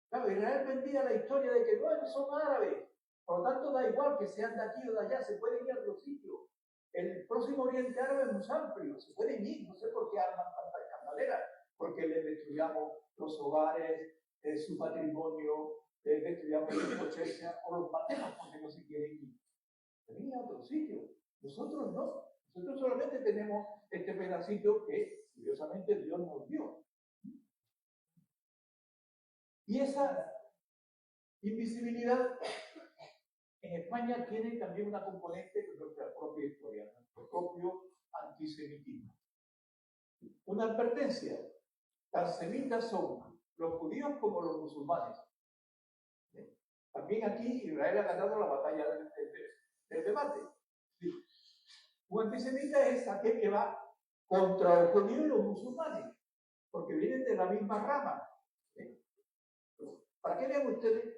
Claro, Israel vendía la historia de que, bueno, son árabes, Por lo tanto, da igual que sean de aquí o de allá, se pueden ir a otro sitio. El próximo Oriente Árabe es muy amplio, se pueden ir, no sé por qué arman tanta escandalera, porque les destruyamos los hogares, su patrimonio, les destruyamos su cosecha o los matemos porque no se quieren ir. Pueden ir a otro sitio. Nosotros no. Nosotros solamente tenemos este pedacito que, curiosamente, Dios nos dio. Y esa invisibilidad en España tiene también una componente de nuestra propia historia, nuestro propio antisemitismo. Una advertencia: tan semitas son los judíos como los musulmanes. También aquí Israel ha ganado la batalla del debate. Un antisemita es aquel que va contra los judíos y los musulmanes, porque vienen de la misma rama. ¿Para qué vean ustedes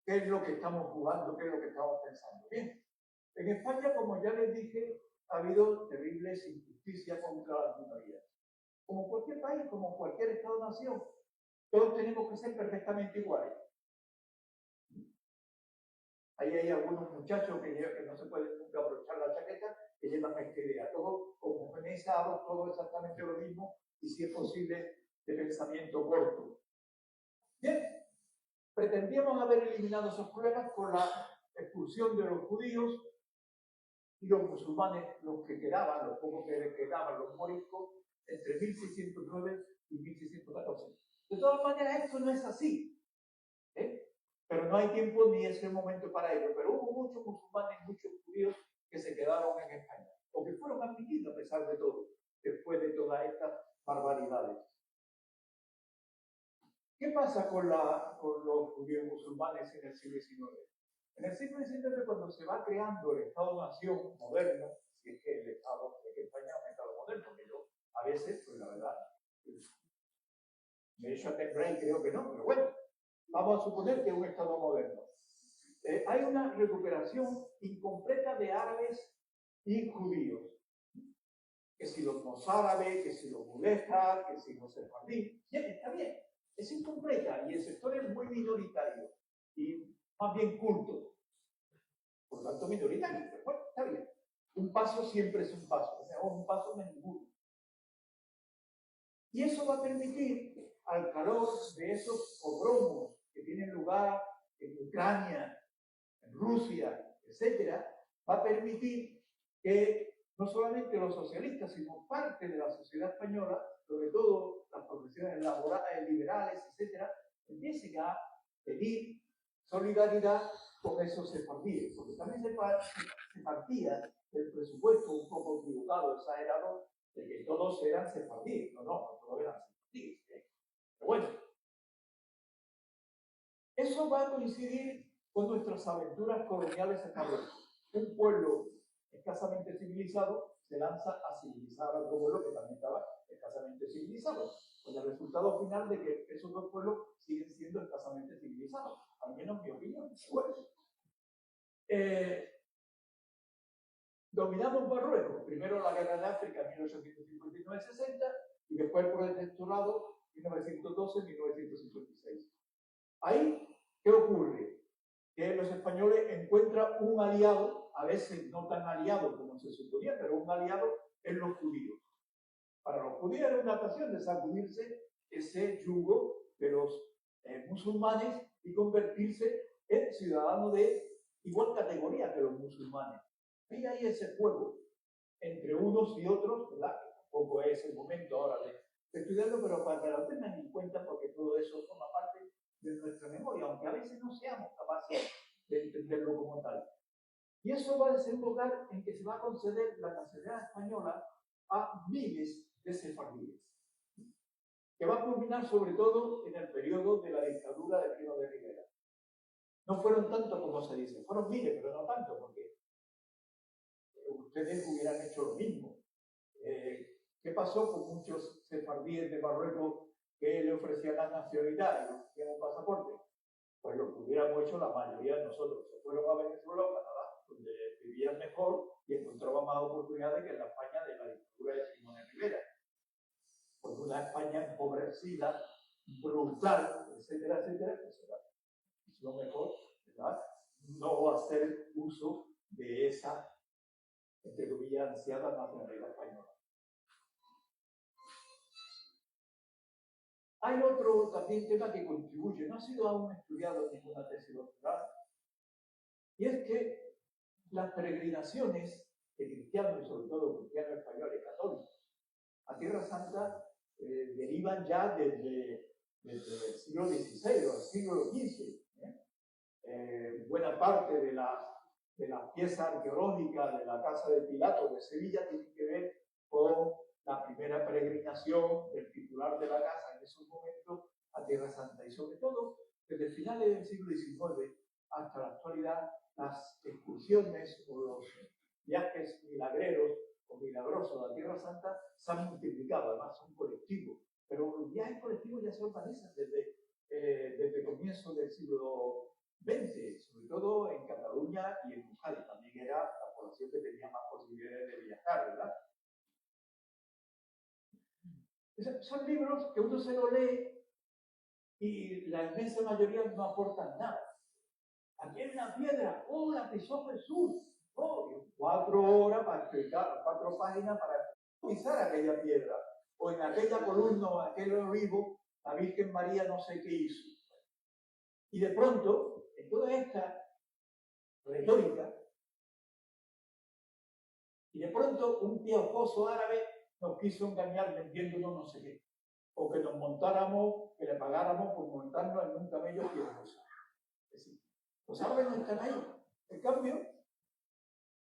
qué es lo que estamos jugando, qué es lo que estamos pensando? Bien, en España, como ya les dije, ha habido terribles injusticias contra las minorías. Como cualquier país, como cualquier Estado-nación, todos tenemos que ser perfectamente iguales. Ahí hay algunos muchachos que no se pueden nunca abrochar la chaqueta, que llevan esta idea. Todos homogenizados, todo exactamente lo mismo, y si es posible, de pensamiento corto. Bien, pretendíamos haber eliminado esos problemas con la expulsión de los judíos y los musulmanes, los que quedaban, los pocos que quedaban, los moriscos, entre 1609 y 1614. De todas maneras, esto no es así. Pero no hay tiempo ni ese momento para ello. Pero hubo muchos musulmanes, muchos judíos que se quedaron en España, o que fueron admitidos a pesar de todo, después de todas estas barbaridades. ¿Qué pasa con los judíos musulmanes en el siglo XIX? En el siglo XIX, cuando se va creando el Estado-nación moderno, si es que el Estado, es que España es un Estado moderno, que yo a veces, pues la verdad, me he hecho a temblar y creo que no, pero bueno, vamos a suponer que es un Estado moderno. Hay una recuperación incompleta de árabes y judíos. Que si los mozárabes, que si los mudéjar, que si los sefardí. Bien, está bien. Es incompleta y el sector es muy minoritario y más bien culto. Por lo tanto, minoritario. Pero bueno, está bien. Un paso siempre es un paso. Un paso no es ninguno. Y eso va a permitir, al calor de esos pogromos que tienen lugar en Ucrania, en Rusia, etc., va a permitir que no solamente los socialistas, sino parte de la sociedad española, sobre todo las profesiones laborales, liberales, etc., empiecen a pedir solidaridad con esos sefardíes, porque también se partía del presupuesto un poco tributado, exagerado, de que todos eran sefardíes. No, todos eran sefardíes. Pero bueno, eso va a coincidir con nuestras aventuras coloniales en Marruecos. Un pueblo escasamente civilizado se lanza a civilizar a otro pueblo que también estaba escasamente civilizado, con el resultado final de que esos dos pueblos siguen siendo escasamente civilizados, al menos en mi opinión. Bueno, dominamos Marruecos, primero la guerra de África en 1859-60 y después el protectorado 1912-1956. Ahí, ¿qué ocurre? Que los españoles encuentran un aliado, a veces no tan aliado como se suponía, pero un aliado en los judíos. Para los judíos era una ocasión de sacudirse ese yugo de los musulmanes y convertirse en ciudadanos de igual categoría que los musulmanes. Y hay ese juego entre unos y otros, ¿verdad? Tampoco es el momento ahora de estudiarlo, pero para que lo tengan en cuenta, porque todo eso forma parte de nuestra memoria, aunque a veces no seamos capaces de entenderlo como tal. Y eso va a desembocar en que se va a conceder la nacionalidad española a miles de sefardíes, que va a culminar sobre todo en el periodo de la dictadura de Primo de Rivera. No fueron tanto como se dice, fueron miles, pero no tanto, porque ustedes hubieran hecho lo mismo. ¿Qué pasó con muchos sefardíes de Marruecos que le ofrecían la nacionalidad y le ofrecían un pasaporte? Pues lo que hubiéramos hecho la mayoría de nosotros. Se fueron a Venezuela o Canadá, donde vivían mejor y encontraban más oportunidades que en la España de la dictadura de Primo de Rivera. Pues una España empobrecida, brutal, etcétera, etcétera, pues era lo mejor ¿verdad? No hacer uso de esa, entre comillas, ansiada nacionalidad española. Hay otro también tema que contribuye, no ha sido aún estudiado en ninguna tesis doctoral, y es que las peregrinaciones de cristianos, y sobre todo cristianos españoles católicos, a Tierra Santa derivan ya desde el siglo XVI o el siglo XV. Buena parte de las piezas arqueológicas de la Casa de Pilato de Sevilla tienen que ver con la primera peregrinación del titular de la casa en esos momentos a Tierra Santa. Y sobre todo, desde finales del siglo XIX hasta la actualidad, las excursiones o los viajes milagreros o milagrosos a Tierra Santa se han multiplicado, además son colectivos. Pero los viajes colectivos ya se organizan desde comienzos del siglo XX, sobre todo en Cataluña y en Euskadi. También era la población que tenía más posibilidades de viajar, ¿verdad? Son libros que uno se lo lee y la inmensa mayoría no aportan nada. Aquí hay una piedra, oh, la pisó Jesús. Oh, 4 horas para explicar, 4 páginas para pisar aquella piedra. O en aquella columna, o aquel olivo, la Virgen María no sé qué hizo. Y de pronto, en toda esta retórica, y de pronto un piojoso árabe nos quiso engañar vendiéndonos no sé qué. O que nos montáramos, que le pagáramos por montarnos en un camello piojoso. Es decir, los árabes no están ahí. En cambio,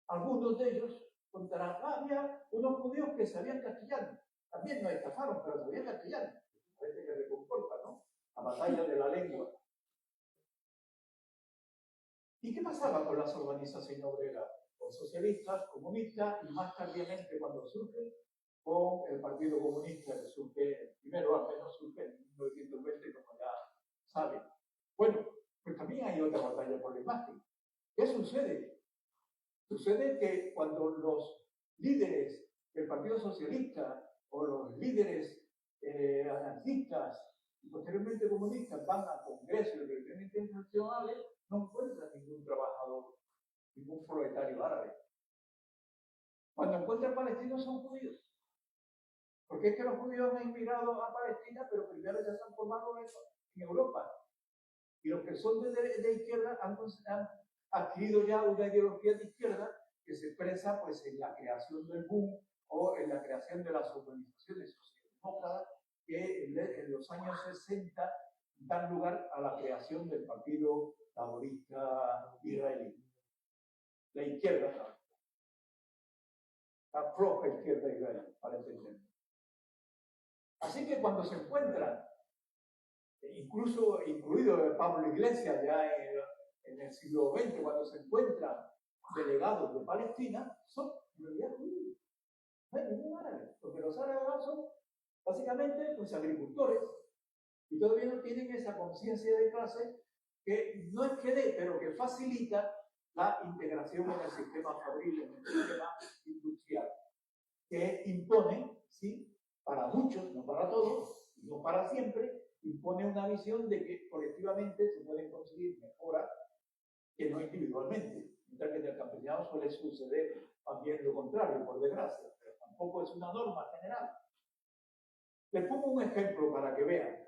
algunos de ellos contarán, había unos judíos que sabían castellano. También nos estafaron, pero sabían castellano. Parece que reconforta, ¿no? La batalla de la lengua. ¿Y qué pasaba con las organizaciones obreras? Con socialistas, comunistas y más tardíamente cuando surge con el Partido Comunista, que surge, primero al menos surge en 1920, como ya saben. Bueno, pues también hay otra batalla por la imagen. ¿Qué sucede? Sucede que cuando los líderes del Partido Socialista o los líderes anarquistas y posteriormente comunistas van a congresos de elecciones internacionales, no encuentran ningún trabajador, ningún proletario árabe. Cuando encuentran palestinos son judíos. Porque es que los judíos han emigrado a Palestina, pero primero ya se han formado en Europa. Y los que son de izquierda han adquirido ya una ideología de izquierda que se expresa pues, en la creación del boom o en la creación de las organizaciones socialdemócratas que en los años 60 dan lugar a la creación del Partido Laborista Israelí. La izquierda, la floja izquierda israelí, para entender. Así que cuando se encuentran, incluido Pablo Iglesias ya en el siglo XX, cuando se encuentran delegados de Palestina, son en realidad judíos. No hay ningún árabe, porque los árabes son básicamente pues, agricultores y todavía no tienen esa conciencia de clase que no es que dé, pero que facilita la integración en el sistema fabril, en el sistema industrial, que impone, ¿sí? Para muchos, no para todos, no para siempre, impone una visión de que colectivamente se pueden conseguir mejoras que no individualmente. Mientras que en el campesinado suele suceder también lo contrario, por desgracia, pero tampoco es una norma general. Les pongo un ejemplo para que vean.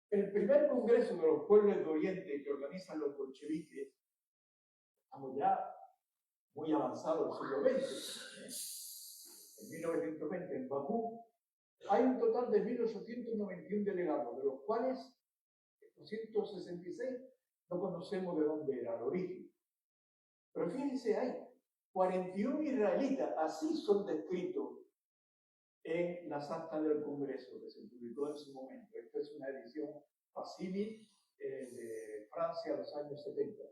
El primer congreso de los pueblos de Oriente que organizan los bolcheviques, estamos ya muy avanzados del siglo XX, en 1920 en Bakú, hay un total de 1.891 delegados, de los cuales 266 no conocemos de dónde era el origen. Pero fíjense, hay 41 israelitas, así son descritos en las actas del Congreso que se publicó en su momento. Esta es una edición facsímil de Francia a los años 70.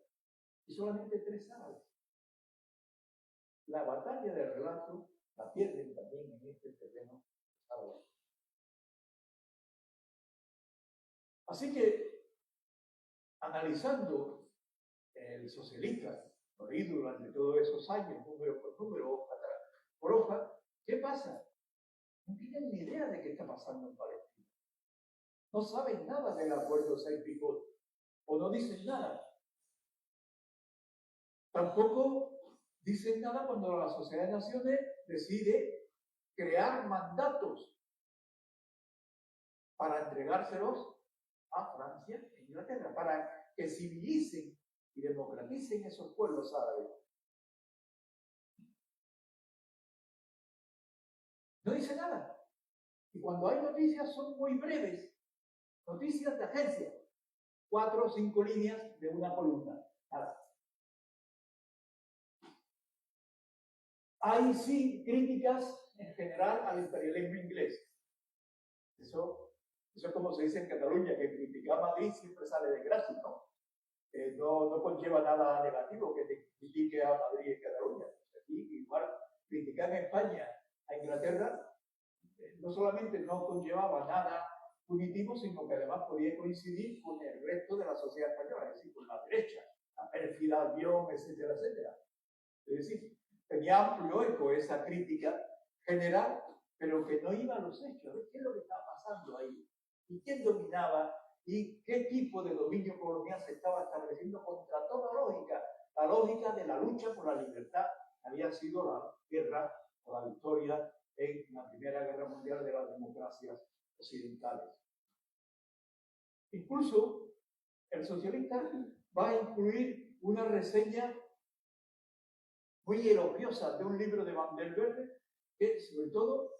Y solamente 3 árabes. La batalla de relato la pierden también en este terreno árabe. Así que, analizando el socialista, corrido durante todos esos años, número por número, hoja por hoja, ¿qué pasa? No tienen ni idea de qué está pasando en Palestina. No saben nada del acuerdo Sykes-Picot. o no dicen nada. Tampoco dicen nada cuando la Sociedad de Naciones decide crear mandatos para entregárselos a Francia e Inglaterra, para que civilicen y democraticen esos pueblos árabes. No dice nada. Y cuando hay noticias son muy breves. Noticias de agencia. 4 o 5 líneas de una columna. Nada. Hay sí críticas en general al imperialismo inglés. Eso es como se dice en Cataluña, que criticar a Madrid siempre sale de gracia, ¿no? No conlleva nada negativo que te critique a Madrid y Cataluña. Aquí igual criticar en España a Inglaterra no solamente no conllevaba nada punitivo, sino que además podía coincidir con el resto de la sociedad española, es decir, con la derecha, la pérfida Albión, etcétera, etcétera. Es decir, tenía amplio eco esa crítica general, pero que no iba a los hechos. A ver qué es lo que estaba pasando ahí, y quién dominaba, y qué tipo de dominio colonial se estaba estableciendo contra toda lógica. La lógica de la lucha por la libertad había sido la guerra o la victoria en la Primera Guerra Mundial de las democracias occidentales. Incluso el socialista va a incluir una reseña muy elogiosa de un libro de Van der Velde que sobre todo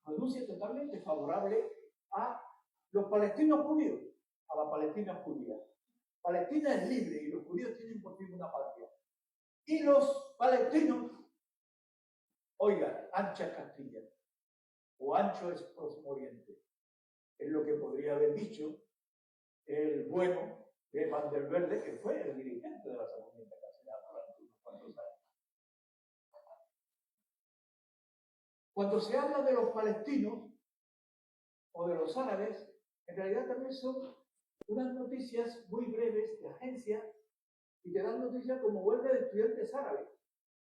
pronuncia totalmente favorable a los palestinos judíos, a la Palestina judía. Palestina es libre y los judíos tienen por fin una patria. Y los palestinos, oigan, ancha Castilla o ancho es Próximo Oriente. Es lo que podría haber dicho el bueno de Van der Velde, que fue el dirigente de la Segunda Internacional durante unos cuantos años. Cuando se habla de los palestinos o de los árabes, en realidad también son unas noticias muy breves de agencia y te dan noticias como huelga de estudiantes árabes,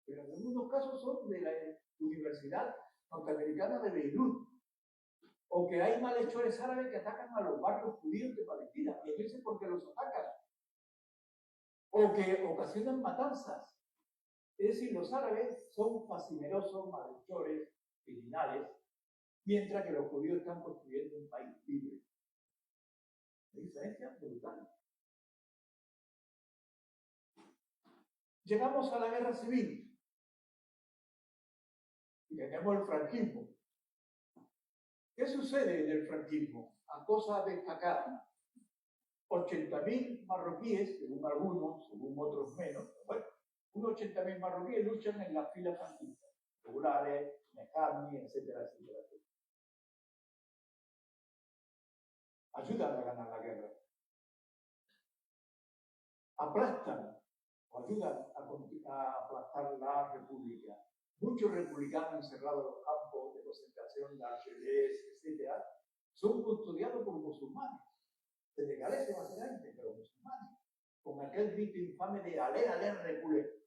pero en algunos casos son de la Universidad Norteamericana de Beirut, o que hay malhechores árabes que atacan a los barrios judíos de Palestina, y dicen por qué los atacan, o que ocasionan matanzas. Es decir, los árabes son fascinerosos, malhechores, criminales, mientras que los judíos están construyendo un país libre. La diferencia es brutal. Llegamos a la guerra civil y tenemos el franquismo. ¿Qué sucede en el franquismo? A cosa a destacar, 80.000 marroquíes, según algunos, según otros menos, pero bueno, unos 80.000 marroquíes luchan en las filas franquistas, regulares, Mejami, etcétera, etcétera, etcétera. Ayudan a ganar la guerra. Aplastan o ayudan a aplastar la república. Muchos republicanos encerrados en los campos de concentración de Argelés, etcétera, son custodiados por musulmanes, senegaleses básicamente, pero musulmanes, con aquel grito infame de alé, alé, reculé.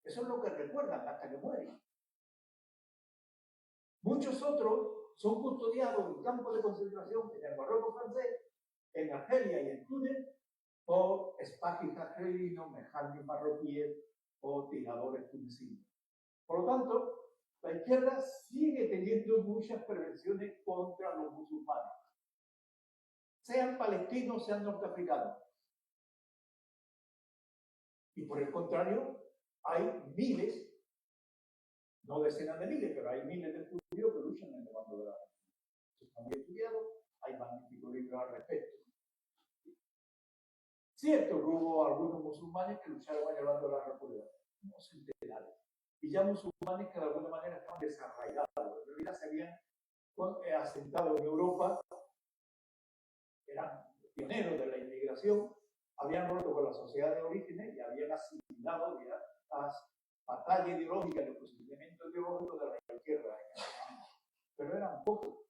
Eso es lo que recuerdan hasta que mueren. Muchos otros son custodiados en campos de concentración en el Marruecos francés, en Argelia y en Túnez, por espajis argelinos, mejanis marroquíes o tiradores tunecinos. Por lo tanto, la izquierda sigue teniendo muchas prevenciones contra los musulmanes, sean palestinos, sean norteafricanos. Y por el contrario, hay miles, no decenas de miles, pero hay miles de judíos que luchan en el bando de la República. Eso está muy estudiado, hay magníficos libros al respecto. Cierto que hubo algunos musulmanes que lucharon en el bando de la República, unos centenares, y ya musulmanes que de alguna manera estaban desarraigados, en realidad se habían asentado en Europa, eran pioneros de la inmigración, habían roto con la sociedad de orígenes y habían asimilado ya las batallas ideológicas y los procedimientos ideológicos de la izquierda en ese momento. Pero eran pocos.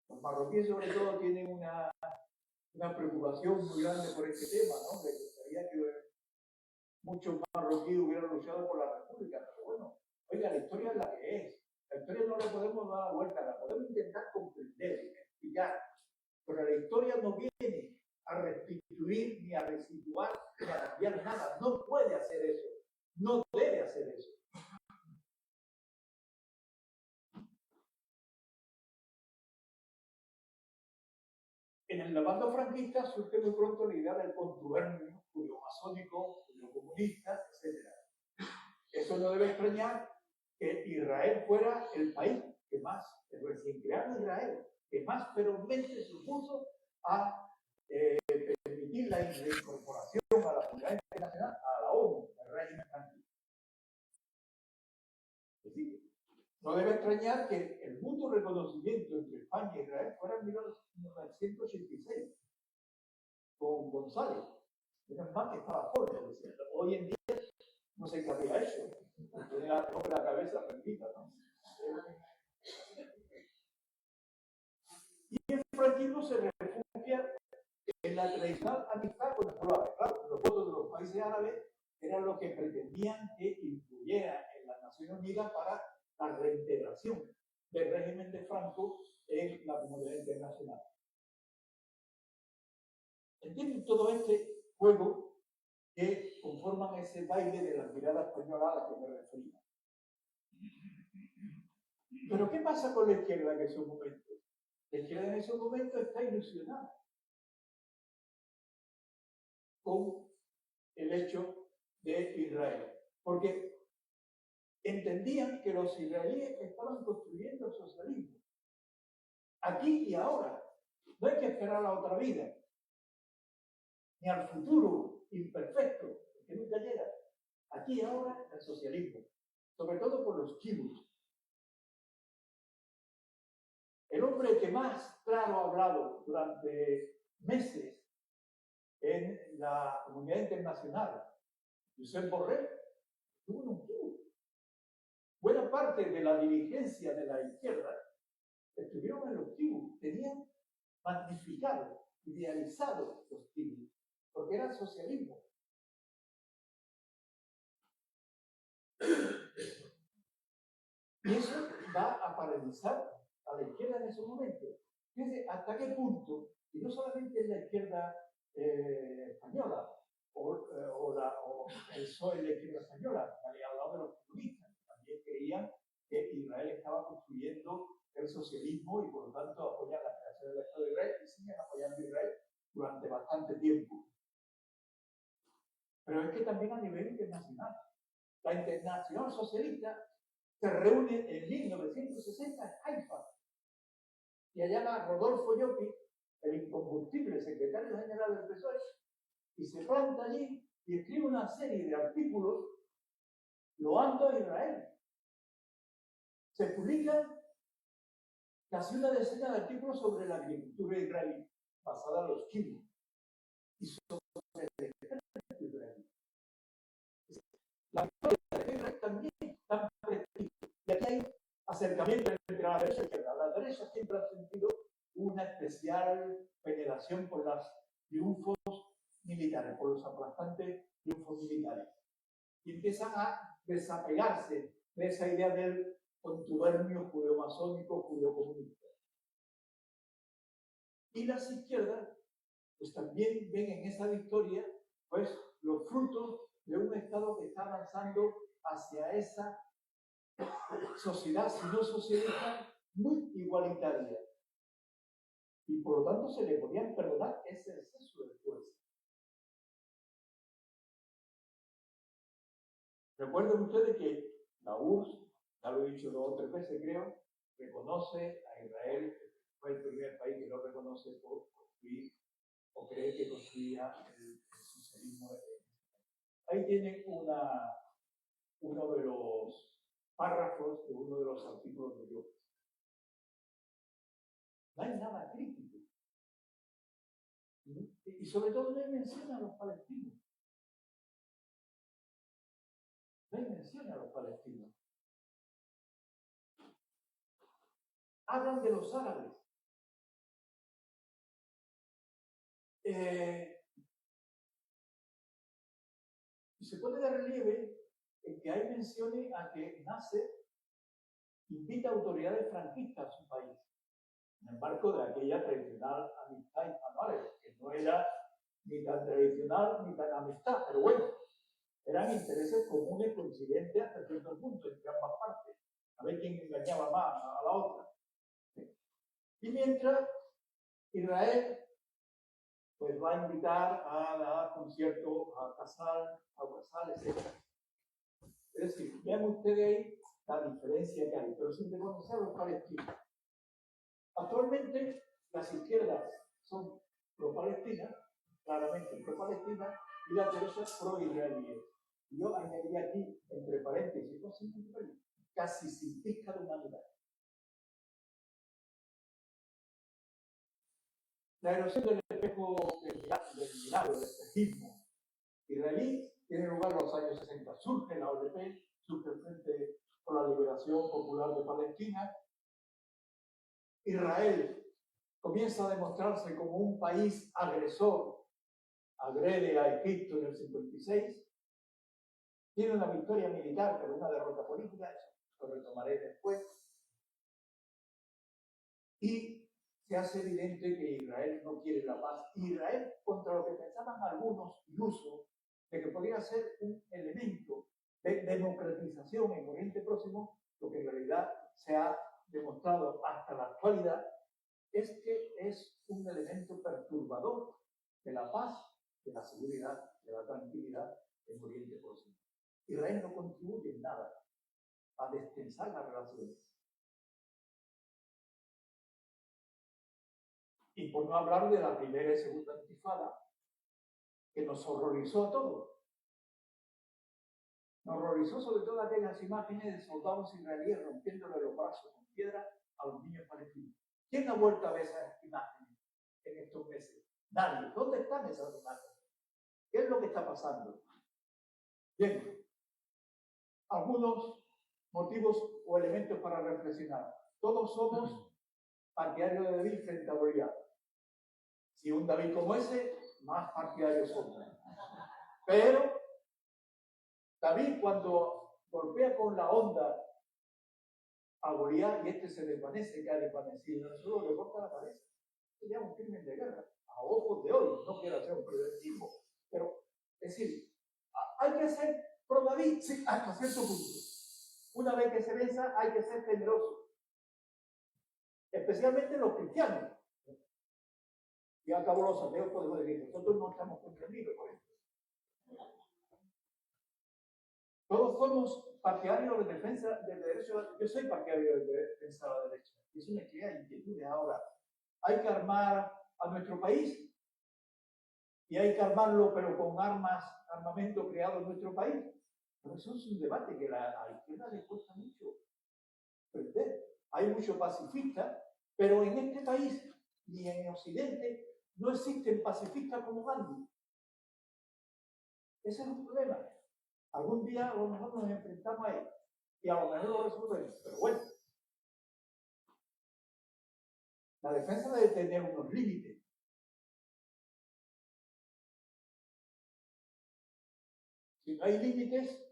Los marroquíes sobre todo tienen una preocupación muy grande por este tema, ¿no? Me gustaría que muchos marroquíes hubieran luchado por la República, pero bueno, oiga, la historia es la que es. La historia no le podemos dar la vuelta, la podemos intentar comprender, explicar, pero la historia no viene a a resituar, ni a cambiar nada. No puede hacer eso. No debe hacer eso. En el bando franquista surge muy pronto la idea del contubernio judeo-masónico, judeo-comunista, etc. Eso no debe extrañar que Israel fuera el país que más, el recién creado Israel, que más ferozmente se opuso a permitir la incorporación a la comunidad internacional, a la ONU, al régimen franquista. Es decir, no debe extrañar que el mutuo reconocimiento entre España e Israel fuera en 1986, con González. Menos mal que estaba joven, hoy en día no sé qué habría hecho. Tiene la cabeza prendida, ¿no? Y el franquismo se refugia en la tradicional amistad con el pueblo árabe. Claro, los votos de los países árabes eran lo que pretendían que influyera en las Naciones Unidas para la reintegración del régimen de Franco en la comunidad internacional. ¿Entienden todo este juego que conforman ese baile de la mirada española a la que me refería? Pero ¿qué pasa con la izquierda en esos momentos? La izquierda en esos momentos está ilusionada con el hecho de Israel, porque entendían que los israelíes estaban construyendo el socialismo aquí y ahora. No hay que esperar a la otra vida, ni al futuro imperfecto, que nunca llega. Aquí y ahora el socialismo, sobre todo por los kibbutz. El hombre que más claro ha hablado durante meses en la comunidad internacional, Josep Borrell, estuvo en un kibbutz. Buena parte de la dirigencia de la izquierda estuvieron en los kibbutz, tenían magnificado, idealizado los kibbutz, porque era socialismo. Y eso va a paralizar a la izquierda en ese momento. Fíjense hasta qué punto, y no solamente en la izquierda española, o el PSOE de la izquierda española, había hablado de los comunistas, también creían que Israel estaba construyendo el socialismo y por lo tanto apoyan la creación del Estado de Israel y siguen apoyando a Israel durante bastante tiempo. Pero es que también a nivel internacional, la Internacional Socialista se reúne en 1960 en Haifa y allá va Rodolfo Llopis, el incombustible secretario general del PSOE, y se planta allí y escribe una serie de artículos loando a Israel. Se publican casi una decena de artículos sobre la agricultura israelí, basada en los kibbutz, y sobre el ejército israelí. La victoria de Israel también está prestigio. Y aquí hay acercamiento entre la derecha y la izquierda. La derecha siempre ha sentido una especial veneración por los triunfos militares, por los aplastantes triunfos militares. Y empiezan a desapegarse de esa idea del contubernio judeo-masónico, judeo-comunista. Y las izquierdas, pues también ven en esa victoria, pues, los frutos de un Estado que está avanzando hacia esa sociedad, si no socialista, muy igualitaria. Y por lo tanto se le podían perdonar ese exceso de fuerza. Recuerden ustedes que la URSS, ya lo he dicho 2 o 3 veces creo, reconoce a Israel, fue el primer país que lo reconoce por construir, o cree que construía el socialismo. Ahí tienen uno de los párrafos de uno de los artículos de Llopis. No hay nada crítico. Y sobre todo no hay mención a los palestinos. No hay mención a los palestinos. Hablan de los árabes. Y se pone de relieve en que hay menciones a que Nasser invita a autoridades franquistas a su país, en el marco de aquella tradicional amistad hispano-árabe, que no era ni tan tradicional, ni tan amistad, pero bueno, eran intereses comunes, coincidentes hasta cierto punto, entre ambas partes. A ver quién engañaba más a la otra. Y mientras Israel pues va a invitar a dar conciertos, a casar, etc. Es decir, vean ustedes ahí la diferencia que hay, pero sin reconocer a los palestinos. Actualmente las izquierdas son pro-palestinas, claramente pro-palestinas, y las derechas pro-israelíes. Yo añadiría aquí, entre paréntesis, casi sin pizca de humanidad. La erosión del espejo del milagro, del espejismo israelí tiene lugar en los años 60. Surge la OLP, surge el Frente por la Liberación Popular de Palestina. Israel comienza a demostrarse como un país agresor, agrede a Egipto en el 56. Tiene una victoria militar, pero una derrota política, eso lo retomaré después. Y se hace evidente que Israel no quiere la paz. Israel, contra lo que pensaban algunos ilusos, de que podría ser un elemento de democratización en Oriente Próximo, lo que en realidad se ha demostrado hasta la actualidad, es que es un elemento perturbador de la paz, de la seguridad, de la tranquilidad en Oriente Próximo. Israel no contribuye en nada a destensar las relaciones. Y por no hablar de la primera y segunda intifada, que nos horrorizó a todos. Nos horrorizó sobre todo aquellas imágenes de soldados israelíes rompiéndole los brazos con piedra a los niños palestinos. ¿Quién ha vuelto a ver esas imágenes en estos meses? Nadie. ¿Dónde están esas imágenes? ¿Qué es lo que está pasando? Bien, algunos motivos o elementos para reflexionar. Todos somos partidarios de David frente a Goliat. Si un David como ese, más partidarios somos. Pero David, cuando golpea con la onda a Goliat y este se desvanece, que ha desvanecido, no solo le corta la cabeza. Se llama un crimen de guerra, a ojos de hoy. No quiero hacer un preventivo, pero es decir, hay que ser pro David, sí, hasta cierto punto. Una vez que se venza, hay que ser generoso, especialmente los cristianos. Y al cabo los ateos podemos decir, nosotros no estamos comprendidos por esto. Todos somos partidarios de defensa del derecho. Yo soy partidario de defensa de la derecha. Y eso me crea inquietudes ahora. Hay que armar a nuestro país y hay que armarlo, pero con armamento creado en nuestro país. Pero eso es un debate que a la izquierda le cuesta mucho perder. Hay muchos pacifistas, pero en este país ni en Occidente no existen pacifistas como Gandhi. Ese es un problema. Algún día a lo mejor nos enfrentamos a él y a lo mejor lo resolvemos, pero bueno. La defensa debe tener unos límites. Si no hay límites,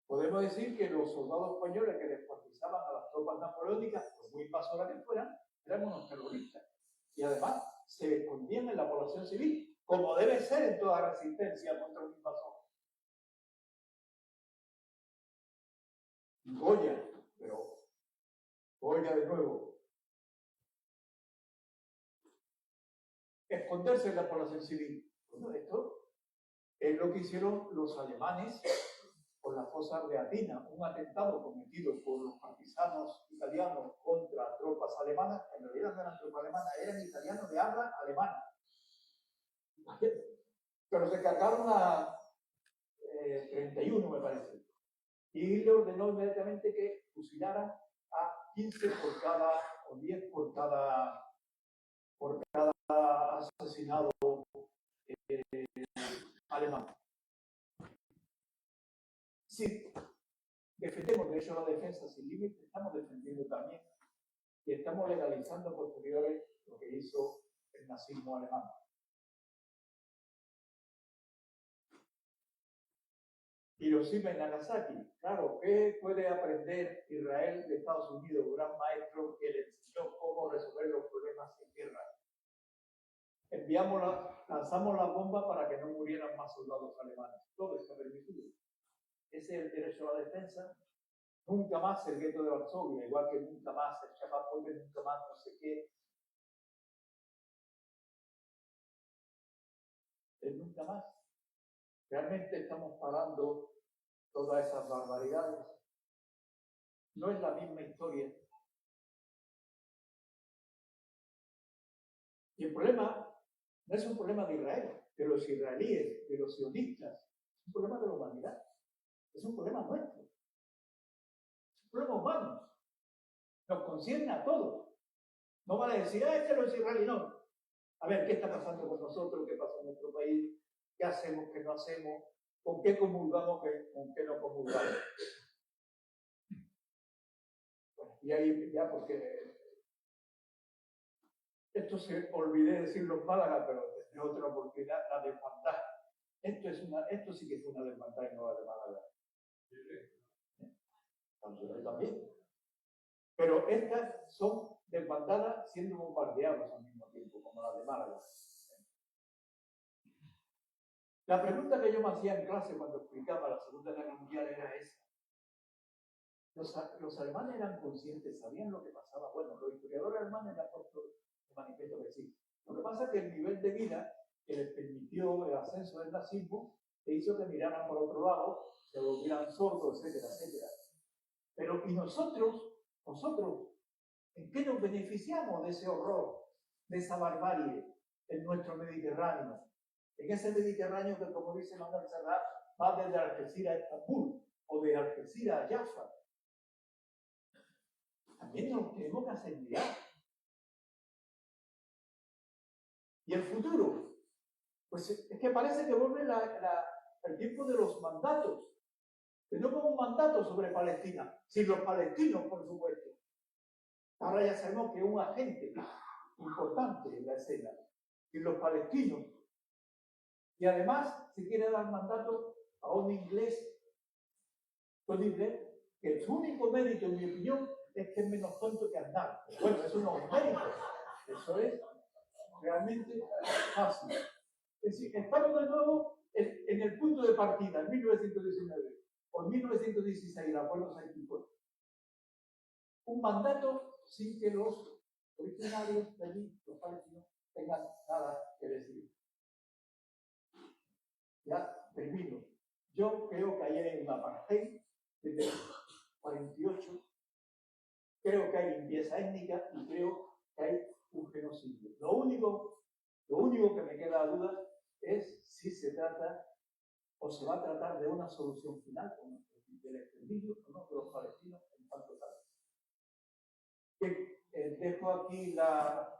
podemos decir que los soldados españoles que descuartizaban a las tropas napoleónicas, por muy invasoras que fueran, eran unos terroristas. Y además se escondían en la población civil, como debe ser en toda resistencia contra un invasor. Goya, pero Goya de nuevo. Esconderse en la población civil. Bueno, esto es lo que hicieron los alemanes con las fosas de Atina, un atentado cometido por los partisanos italianos contra tropas alemanas, en realidad no eran tropas alemanas, eran italianos de habla alemana. Pero se cargaron a 31, me parece. Y le ordenó inmediatamente que fusilaran a 15 por cada, o 10 por cada asesinado alemán. Sí, defendemos de hecho la defensa sin límites, estamos defendiendo también y estamos legalizando posteriores lo que hizo el nazismo alemán. Hiroshima y Nagasaki. Claro, ¿qué puede aprender Israel de Estados Unidos? Un gran maestro que le enseñó cómo resolver los problemas en guerra. lanzamos las bombas para que no murieran más soldados alemanes. Todo está permitido. Ese es el derecho a la defensa. Nunca más el gueto de Varsovia, igual que nunca más el Chapapote, nunca más no sé qué. Nunca más. Realmente estamos pagando todas esas barbaridades. No es la misma historia. Y el problema no es un problema de Israel, de los israelíes, de los sionistas. Es un problema de la humanidad. Es un problema nuestro. Es un problema humano. Nos concierne a todos. No van a decir, es que los israelíes no. A ver, ¿qué está pasando con nosotros? ¿Qué pasa en nuestro país? ¿Qué hacemos? ¿Qué no hacemos? ¿Con qué comulgamos? ¿Con qué no comulgamos? Bueno, y ahí ya, porque esto se olvidé decirlo en Málaga, pero es otra oportunidad, la desbandada. Esto sí que es una desbandada y no la de Málaga. También. Pero estas son desbandadas siendo bombardeados al mismo tiempo, como la de Málaga. La pregunta que yo me hacía en clase cuando explicaba la Segunda Guerra Mundial era esa. Los alemanes eran conscientes, sabían lo que pasaba. Bueno, los historiadores alemanes han puesto de manifiesto que sí. Lo que pasa es que el nivel de vida que les permitió el ascenso del nazismo que hizo que miraran por otro lado, se volvieran sordos, etcétera, etcétera. Pero, ¿y nosotros, en qué nos beneficiamos de ese horror, de esa barbarie en nuestro Mediterráneo? En ese Mediterráneo que, como dice Manuel Serrat, va desde Algeciras a Estambul o de Algeciras a Jaffa. También nos tenemos que hacer mirar. ¿Y el futuro? Pues es que parece que vuelve el tiempo de los mandatos. Que no como un mandato sobre Palestina, sin los palestinos, por supuesto. Ahora ya sabemos que es un agente importante en la escena, sin los palestinos. Y además se quiere dar mandato a un inglés, que su único mérito, en mi opinión, es que es menos tonto que Aznar. Bueno, eso no es mérito, eso es realmente fácil. Es decir, estamos de nuevo en el punto de partida, en 1919, o en 1916, el acuerdo Sykes-Picot. Un mandato sin que los originarios de allí, los palestinos, tengan nada que decir. Ya termino. Yo creo que hay un apartheid desde el 48, creo que hay limpieza étnica y creo que hay un genocidio. Lo único que me queda a duda es si se trata o se va a tratar de una solución final del exterminio o no de los palestinos en cuanto tal. Dejo aquí la